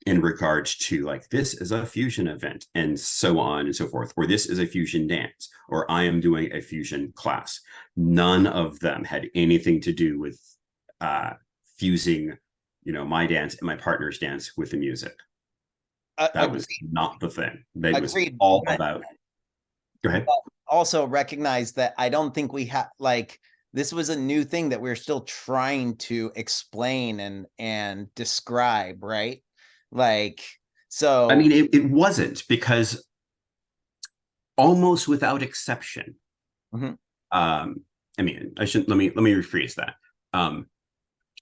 in regards to, like, this is a fusion event and so on and so forth, or this is a fusion dance, or I am doing a fusion class. None of them had anything to do with uh, fusing, my dance and my partner's dance with the music. That was Agreed, not the thing. That was agreed. all about. Go ahead. But also recognize that I don't think we have like this was a new thing that we're still trying to explain and describe, right? Like I so mean, it wasn't, because almost without exception, mhm, um, I mean, I shouldn't, let me rephrase that. Um,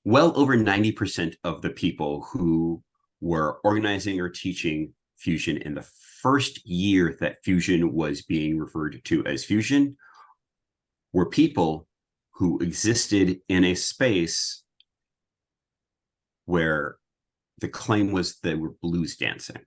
well over 90% of the people who were organizing or teaching fusion in the first year that fusion was being referred to as fusion were people who existed in a space where the claim was they were blues dancing,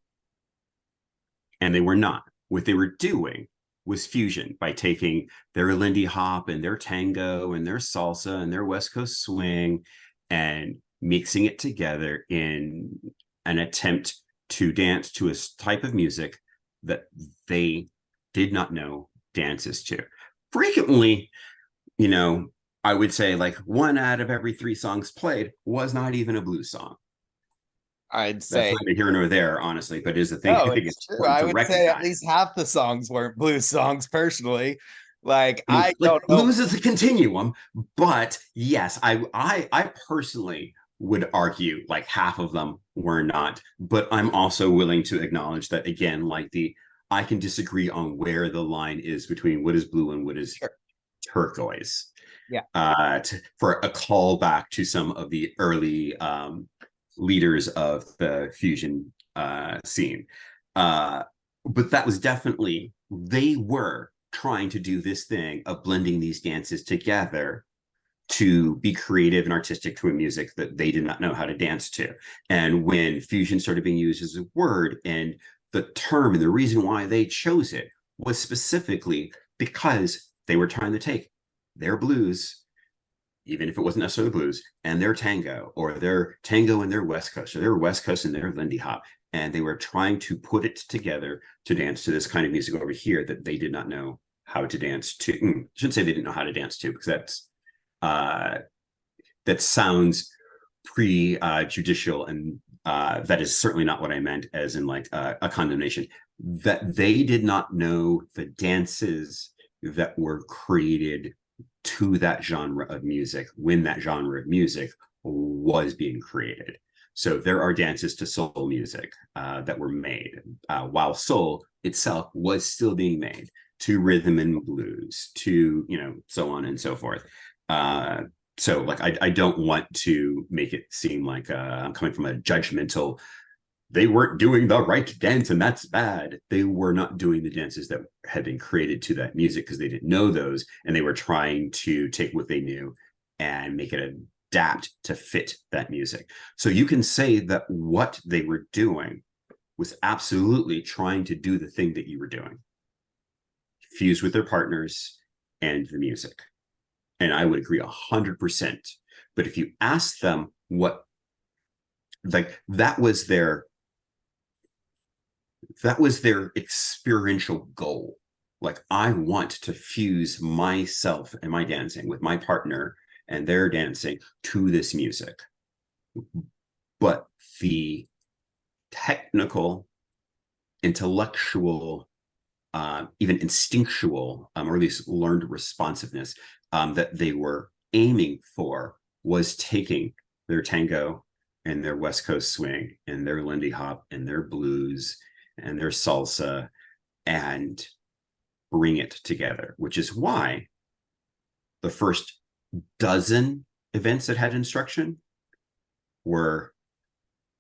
and they were not. What they were doing was fusion by taking their Lindy Hop and their tango and their salsa and their West Coast swing and mixing it together in an attempt to dance to a type of music that they did not know dances to. Frequently, you know, I would say like one out of every three songs played was not even a blues song. I'd That's say neither here nor there, honestly, but it is the thing I no, think it's it's true. important I to would say at recognize. least half the songs weren't blues songs personally. Like I mean, I like, don't know. blues is a continuum, but yes, I personally would argue like half of them were not. But I'm also willing to acknowledge that, again, like, I can disagree on where the line is between what is blue and what is Sure. turquoise. Yeah. For a callback to some of the early leaders of the fusion scene. Uh, but that was definitely, they were trying to do this thing of blending these dances together to be creative and artistic to a music that they did not know how to dance to. And when fusion started being used as a word, and the term and the reason why they chose it was specifically because they were trying to take their blues, even if it wasn't necessarily blues, and their tango, or their tango and their West Coast, or their West Coast and their Lindy Hop. And they were trying to put it together to dance to this kind of music over here that they did not know how to dance to. I shouldn't say they didn't know how to dance to, because that's that sounds prejudicial, and that is certainly not what I meant as in like a condemnation. That they did not know the dances that were created to that genre of music when that genre of music was being created. So there are dances to soul music that were made while soul itself was still being made, to rhythm and blues, to, you know, so on and so forth. So like I don't want to make it seem like I'm coming from a judgmental, they weren't doing the right dance and that's bad. They were not doing the dances that had been created to that music because they didn't know those, and they were trying to take what they knew and make it adapt to fit that music. So you can say that what they were doing was absolutely trying to do the thing that you were doing, fuse with their partners and the music. And I would agree 100%. But if you ask them what, like, that was their experiential goal. Like, I want to fuse myself and my dancing with my partner and their dancing to this music. But the technical, intellectual, even instinctual, or at least learned responsiveness that they were aiming for was taking their tango and their West Coast swing and their Lindy Hop and their blues and their salsa and bring it together, which is why the first dozen events that had instruction were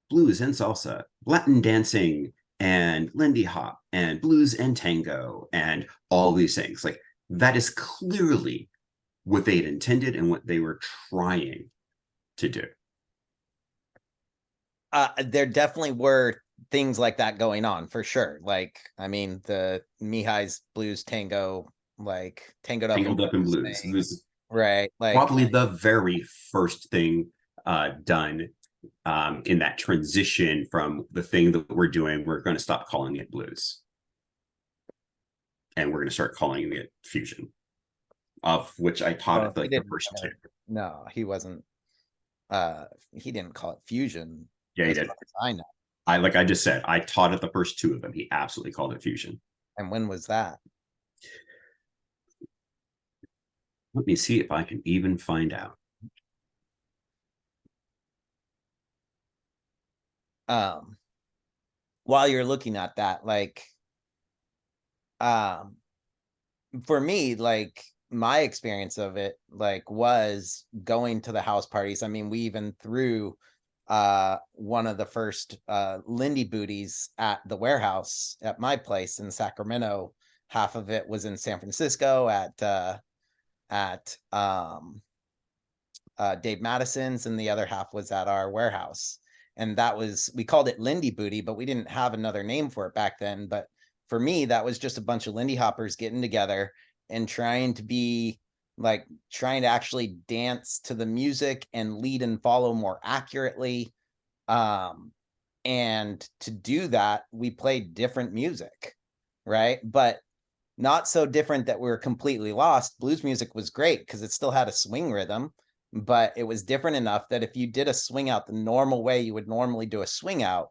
blues and salsa, Latin dancing and Lindy Hop and blues and tango and all these things. Like, that is clearly what they'd intended and what they were trying to do. There definitely were things like that going on for sure. Like, I mean, the Mihai's blues tango, like Tangled Up in Blues. Thing, This is right? Like, probably the very first thing done in that transition from the thing that we're doing. We're going to stop calling it blues, and we're going to start calling it fusion, of which I taught well, it like the first two. No, he wasn't. He didn't call it fusion. Yeah, he as did. far as I know. Like I just said, I taught it the first two of them. He absolutely called it fusion. And when was that? Let me see if I can even find out. While you're looking at that, like, for me, like, my experience of it, like, was going to the house parties. I mean, we even threw one of the first Lindy booties at the warehouse at my place in Sacramento. Half of it was in San Francisco at Dave Madison's, and the other half was at our warehouse. And that was, we called it Lindy Booty, but we didn't have another name for it back then. But for me, that was just a bunch of Lindy hoppers getting together and trying to actually dance to the music and lead and follow more accurately. And to do that, we played different music, right? But not so different that we were completely lost. Blues music was great because it still had a swing rhythm, but it was different enough that if you did a swing out the normal way you would normally do a swing out,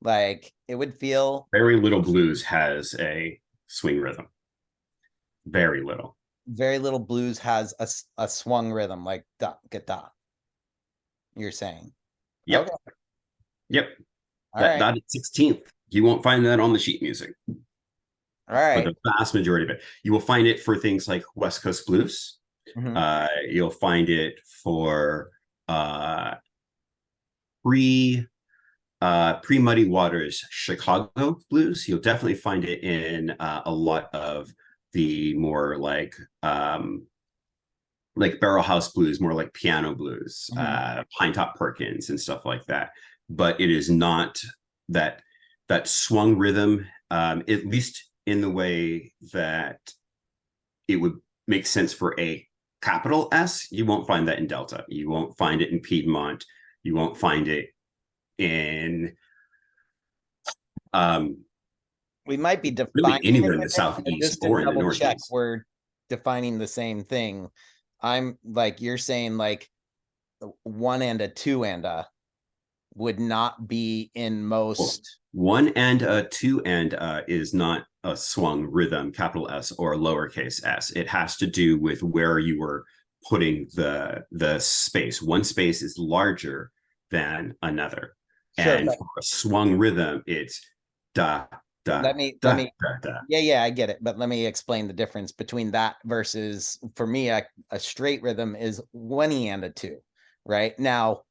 like, it would feel Very little blues has a swing rhythm. Very little. Very little blues has a swung rhythm, like da get da. You're saying, Yep. okay, Yep. all That right, dotted 16th. You won't find that on the sheet music. all right. But the vast majority of it, you will find it for things like West Coast blues. You'll find it for pre Muddy Waters Chicago blues. You'll definitely find it in a lot of the more like barrel house blues, more like piano blues, Pine Top Perkins and stuff like that. But it is not that swung rhythm, at least in the way that it would make sense for a capital S. You won't find that in Delta. You won't find it in Piedmont. You won't find it in We might be really defining anywhere it in the different, but Southeast just to or in the double check, Northeast. we're defining the same thing. I'm like, you're saying like one and a two and a would not be in Well, most. one and a two and is not a swung rhythm, capital S or lowercase s. It has to do with where you were putting the space. One space is larger than another. Sure, And but for a swung rhythm, it's da, da, let da, me da, da. yeah, I get it, but let me explain the difference between that versus, for me, a straight rhythm is one e and a two, right? Now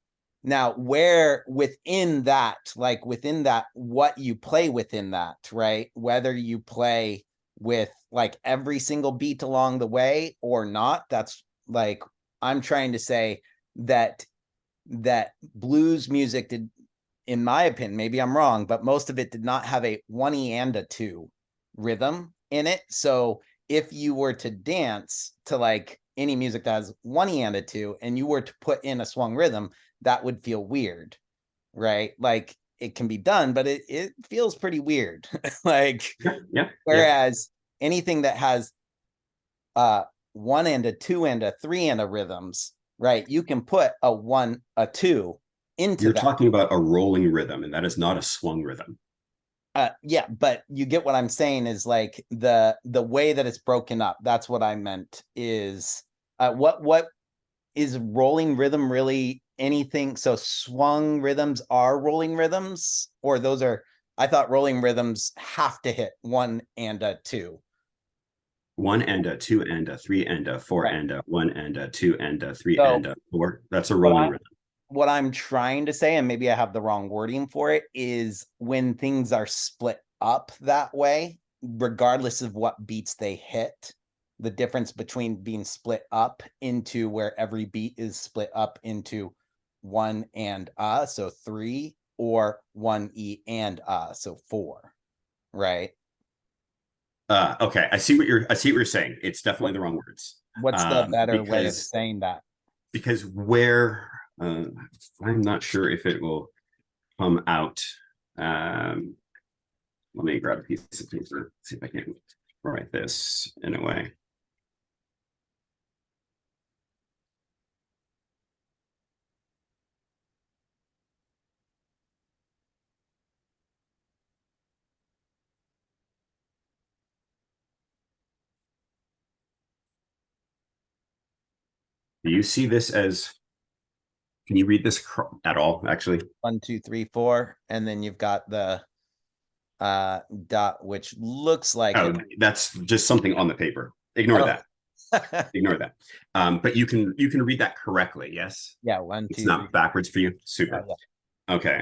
where within that, like within that, what you play within that, right? Whether you play with like every single beat along the way or not, that's like, I'm trying to say that blues music did, in my opinion, maybe I'm wrong, but most of it did not have a one e and a two rhythm in it. So if you were to dance to like any music that has one e and a two, and you were to put in a swung rhythm, that would feel weird, right? Like it can be done, but it feels pretty weird. Like, Yeah, yeah, yeah. whereas anything that has uh one and a two and a three and a rhythms, right? You can put a one, a two into You're that. talking about a rolling rhythm, and that is not a swung rhythm. Yeah, but you get what I'm saying is like the way that it's broken up. That's what I meant is what is rolling rhythm really anything? So swung rhythms are rolling rhythms, or those are, I thought rolling rhythms have to hit one and a two. One and a two and a three and a four Right. and a one and a two and a three So and a four. That's a what rolling I rhythm. what I'm trying to say, and maybe I have the wrong wording for it, is when things are split up that way, regardless of what beats they hit, the difference between being split up into where every beat is split up into one and so three, or one e and so four, right? Okay, I see what you're saying. It's definitely the wrong words. What's the better way of Because saying that? where I'm not sure if it will come out. Um, Let me grab a piece of paper, see if I can write this in a way. Do you see this as, can you read this at all, actually? 1, 2, 3, 4, and then you've got the dot, which looks like Oh, it. that's just something on the paper. Ignore Oh. that. Ignore that. But you can read that correctly, yes? Yeah, one, It's two, three. not backwards for you? Oh, Super. yeah. Okay.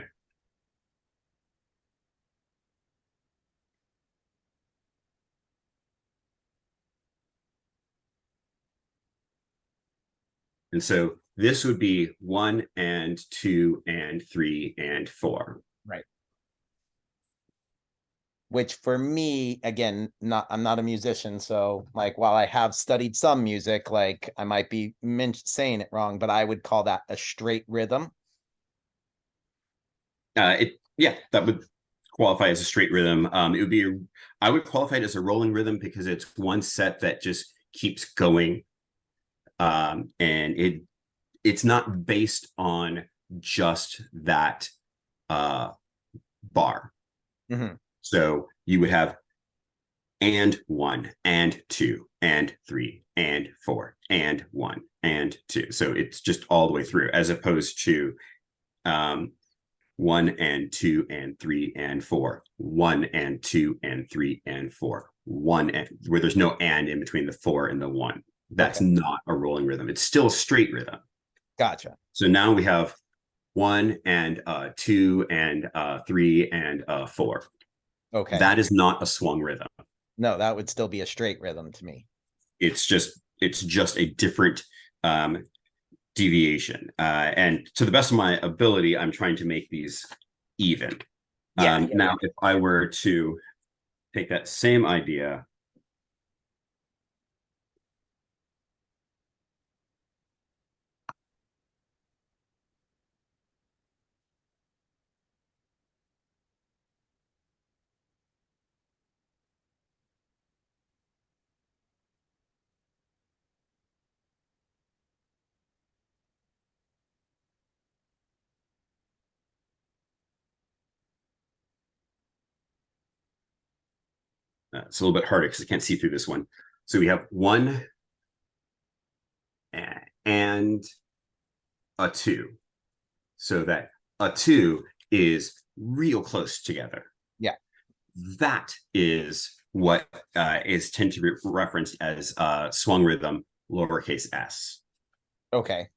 And so this would be one and two and three and four. Right. Which for me, again, not, I'm not a musician, so like while I have studied some music, like I might be saying it wrong, but I would call that a straight rhythm. Yeah, that would qualify as a straight rhythm. It would be, I would qualify it as a rolling rhythm because it's one set that just keeps going. And it's not based on just that uh, bar. Mm-hmm. So you would have and one and two and three and four and one and two. So it's just all the way through, as opposed to um, one and two and three and four, one and two and three and four, one and, where there's no and in between the four and the one. Okay, That's not a rolling rhythm. It's still a straight rhythm. gotcha. So now we have one and two and three and four. Okay. That is not a swung rhythm. No, that would still be a straight rhythm to me. It's just a different um, deviation. And to the best of my ability, I'm trying to make these even. Yeah, yeah, Now, yeah. if I were to take that same idea It's a little bit harder because I can't see through this one. So we have 1 and a 2. So that a 2 is real close together. Yeah. That is what is tend to be referenced as swung rhythm, lowercase s. Okay.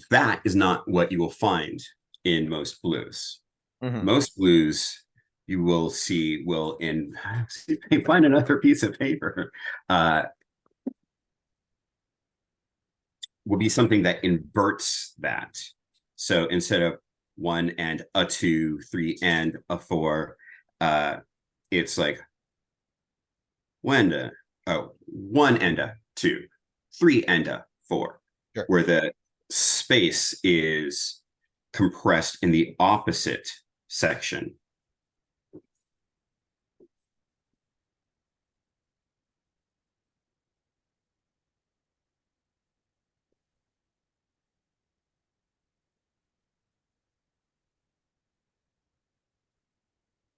That is not what you will find in most blues. Most blues you will see will find another piece of paper will be something that inverts that. So instead of 1 and a 2, 3 and a 4, it's like 1 and a 2, 3 and a 4, sure. Where the space is compressed in the opposite section.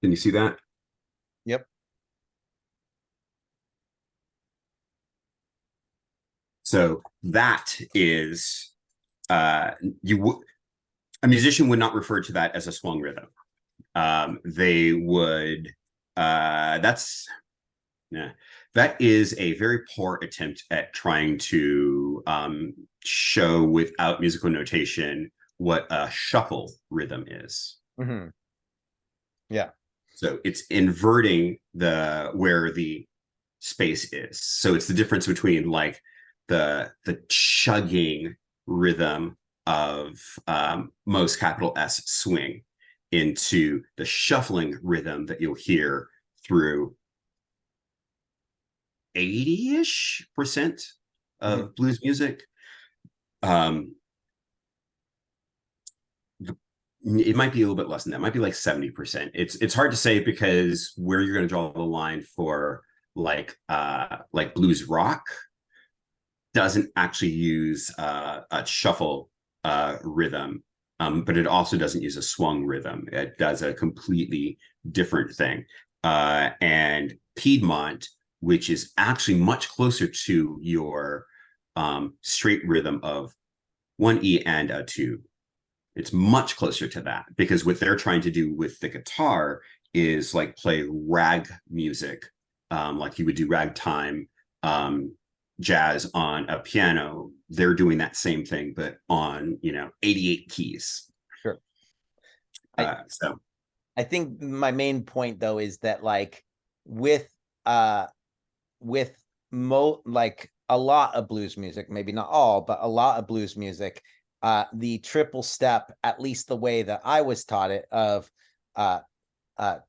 Can you see that? Yep. So that is a musician would not refer to that as a swung rhythm. They would that is a very poor attempt at trying to show without musical notation what a shuffle rhythm is. Yeah. So it's inverting where the space is. So it's the difference between like the chugging rhythm of most capital S swing into the shuffling rhythm that you'll hear through 80-ish% of blues music. It might be a little bit less than that. It might be like 70%. It's hard to say because where you're going to draw the line for like blues rock doesn't actually use a shuffle rhythm, but it also doesn't use a swung rhythm. It does a completely different thing. And Piedmont, which is actually much closer to your straight rhythm of 1E and a 2. It's much closer to that because what they're trying to do with the guitar is like play rag music, like you would do ragtime jazz on a piano. They're doing that same thing, but on 88 keys. Sure. So I think my main point though is that like with like a lot of blues music, maybe not all, but a lot of blues music, the triple step, at least the way that I was taught it, of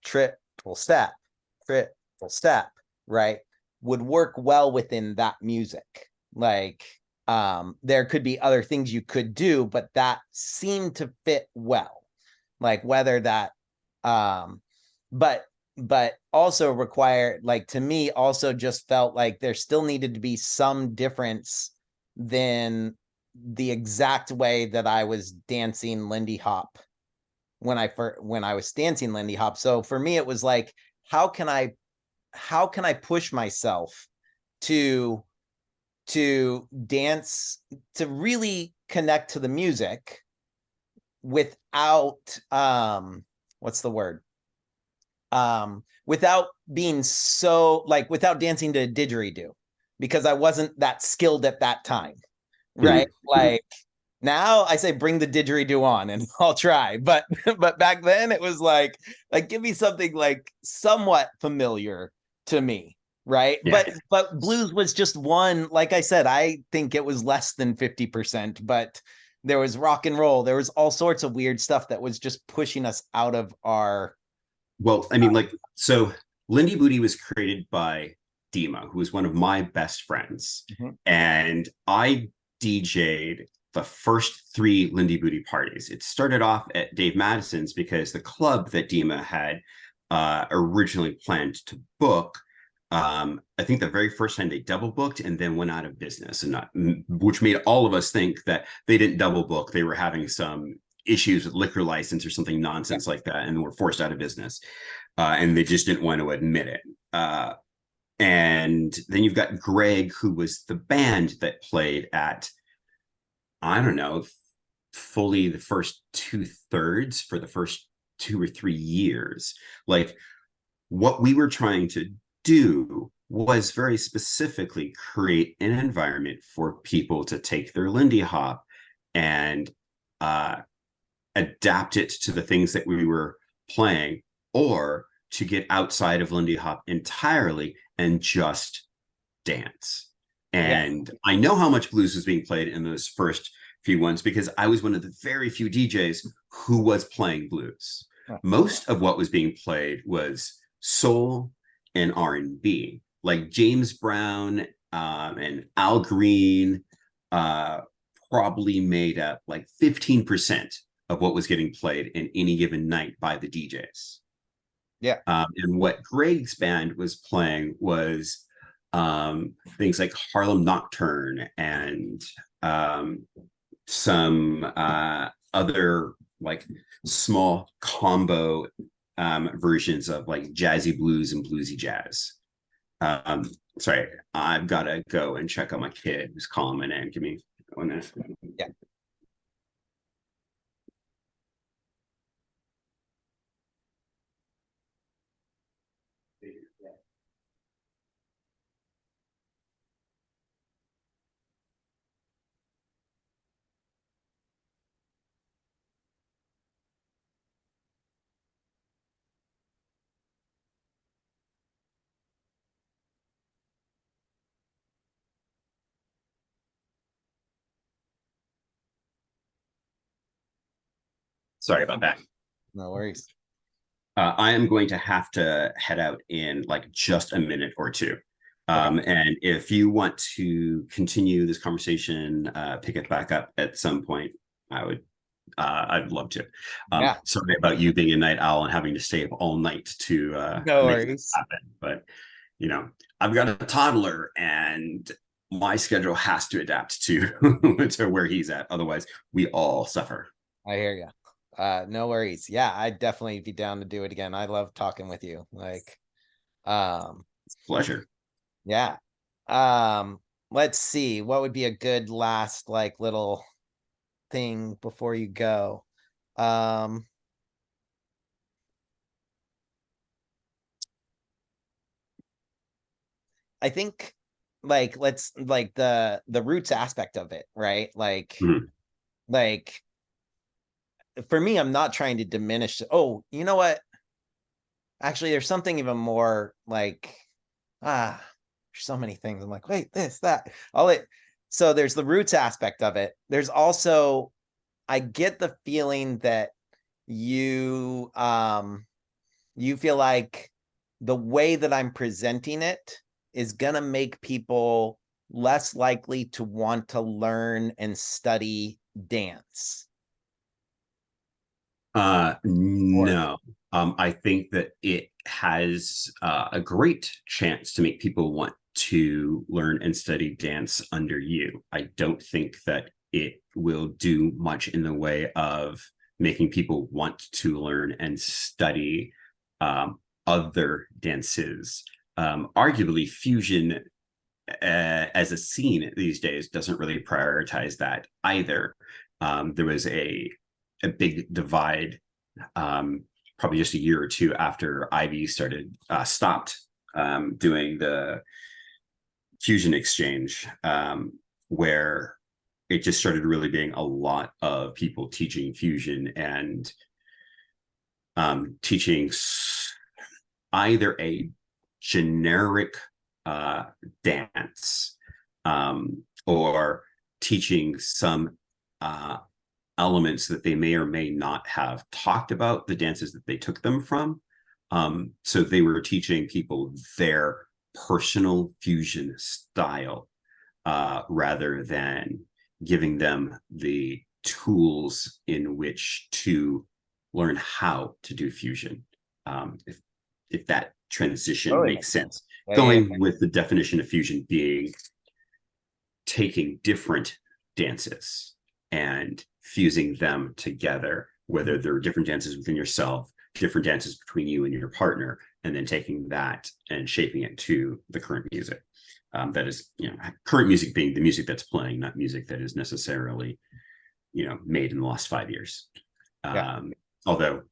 triple step, right, would work well within that music. Like there could be other things you could do, but that seemed to fit well. Like whether that but also required, like, to me also just felt like there still needed to be some difference than the exact way that I was dancing Lindy Hop when I was dancing Lindy Hop. So for me, it was like, how can I push myself to dance, to really connect to the music without what's the word? Without being so like, without dancing to a didgeridoo, because I wasn't that skilled at that time. Right. Like now I say, bring the didgeridoo on and I'll try. But back then it was like give me something like somewhat familiar to me. Right. yeah. But blues was just one, like I said, I think it was less than 50%, but there was rock and roll. There was all sorts of weird stuff that was just pushing us out of our. Well, I mean, like, so Lindy Booty was created by Dima, who was one of my best friends. And I DJ'd the first 3 Lindy Booty parties. It started off at Dave Madison's because the club that Dima had originally planned to book, I think the very first time they double booked and then went out of business, which made all of us think that they didn't double book. They were having some issues with liquor license or something nonsense like that, and were forced out of business. and they just didn't want to admit it. And then you've got Greg, who was the band that played at, I don't know, fully the first 2/3 for the first 2 or 3 years. Like, what we were trying to do was very specifically create an environment for people to take their Lindy Hop and adapt it to the things that we were playing, or to get outside of Lindy Hop entirely and just dance. And I know how much blues was being played in those first few ones because I was one of the very few DJs who was playing blues. Most of what was being played was soul and R&B, like James Brown and Al Green probably made up like 15% of what was getting played in any given night by the DJs. And what Greg's band was playing was things like Harlem Nocturne and some other like small combo versions of like jazzy blues and bluesy jazz. Sorry, I've got to go and check on my kid who's calling my name. Give me 1 minute. Yeah. Sorry about that. No worries. I am going to have to head out in like just a minute or two. And if you want to continue this conversation, pick it back up at some point, I'd love to. Sorry about you being a night owl and having to stay up all night to make this happen. But you know, I've got a toddler and my schedule has to adapt to to where he's at. Otherwise, we all suffer. I hear you. No worries. Yeah, I'd definitely be down to do it again. I love talking with you. Like, it's a pleasure. Yeah. Let's see. What would be a good last like little thing before you go? I think like let's like the roots aspect of it, right? Like like for me, I'm not trying to diminish. Oh, you know what? Actually, there's something even more like there's so many things. I'm like, wait, this, that. So there's the roots aspect of it. There's also, I get the feeling that you you feel like the way that I'm presenting it is gonna make people less likely to want to learn and study dance. No. I think that it has a great chance to make people want to learn and study dance under you. I don't think that it will do much in the way of making people want to learn and study other dances. Arguably, fusion as a scene these days doesn't really prioritize that either. There was a big divide probably just a year or two after Ivy stopped doing the fusion exchange, where it just started really being a lot of people teaching fusion and teaching either a generic dance or teaching some elements that they may or may not have talked about the dances that they took them from. So they were teaching people their personal fusion style rather than giving them the tools in which to learn how to do fusion. If that transition makes sense. Going with the definition of fusion being taking different dances and fusing them together, whether they're different dances within yourself, different dances between you and your partner, and then taking that and shaping it to the current music. That is, current music being the music that's playing, not music that is necessarily, made in the last 5 years. Yeah. Although,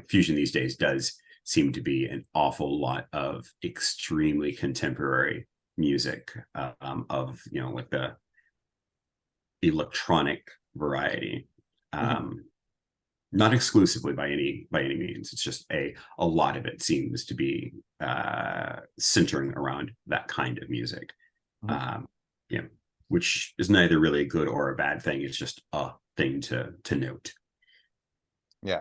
fusion these days does seem to be an awful lot of extremely contemporary music, of, like the electronic variety. Not exclusively by any means. It's just a lot of it seems to be centering around that kind of music. Which is neither really a good or a bad thing. It's just a thing to note. Yeah.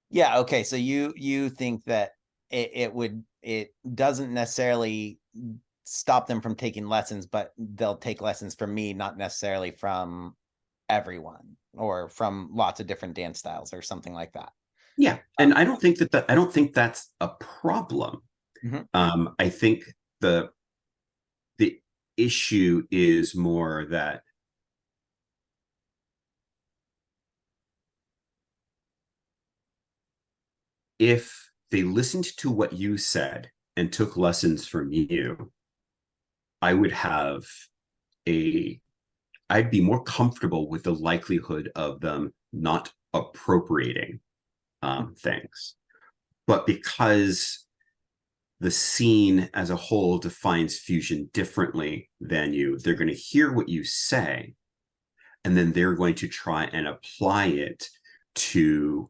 Yeah, okay. So you think that it doesn't necessarily stop them from taking lessons, but they'll take lessons from me, not necessarily from everyone or from lots of different dance styles or something like that. Yeah, and I don't think that's a problem. I think the issue is more that if they listened to what you said and took lessons from you, I would have I'd be more comfortable with the likelihood of them not appropriating things. But because the scene as a whole defines fusion differently than you, they're going to hear what you say, and then they're going to try and apply it to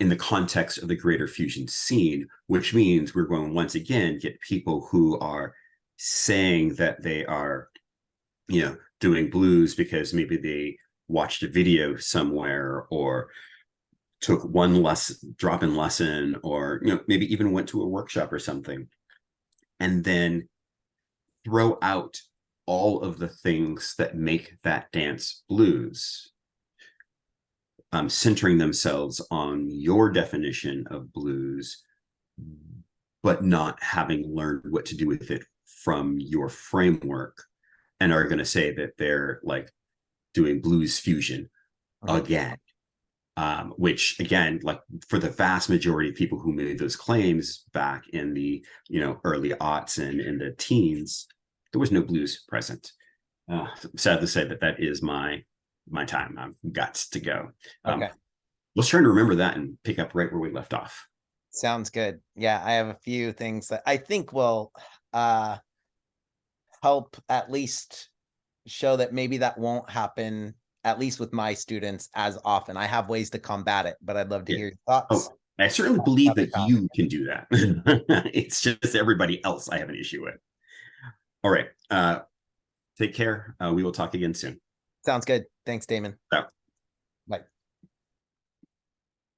in the context of the greater fusion scene, which means we're going to once again get people who are saying that they are, doing blues because maybe they watched a video somewhere or took one drop-in lesson, or maybe even went to a workshop or something, and then throw out all of the things that make that dance blues, centering themselves on your definition of blues, but not having learned what to do with it from your framework, and are going to say that they're like doing blues fusion again. Which again, like for the vast majority of people who made those claims back in the early aughts and in the teens, there was no blues present. Sad to say that is my time. I've got to go. Okay. Let's try to remember that and pick up right where we left off. Sounds good. Yeah, I have a few things that I think will help at least show that maybe that won't happen, at least with my students, as often. I have ways to combat it, but I'd love to hear your thoughts. Oh, I certainly believe that you can do that. It's just everybody else I have an issue with. All right. Take care. We will talk again soon. Sounds good. Thanks, Damon. Bye. Bye.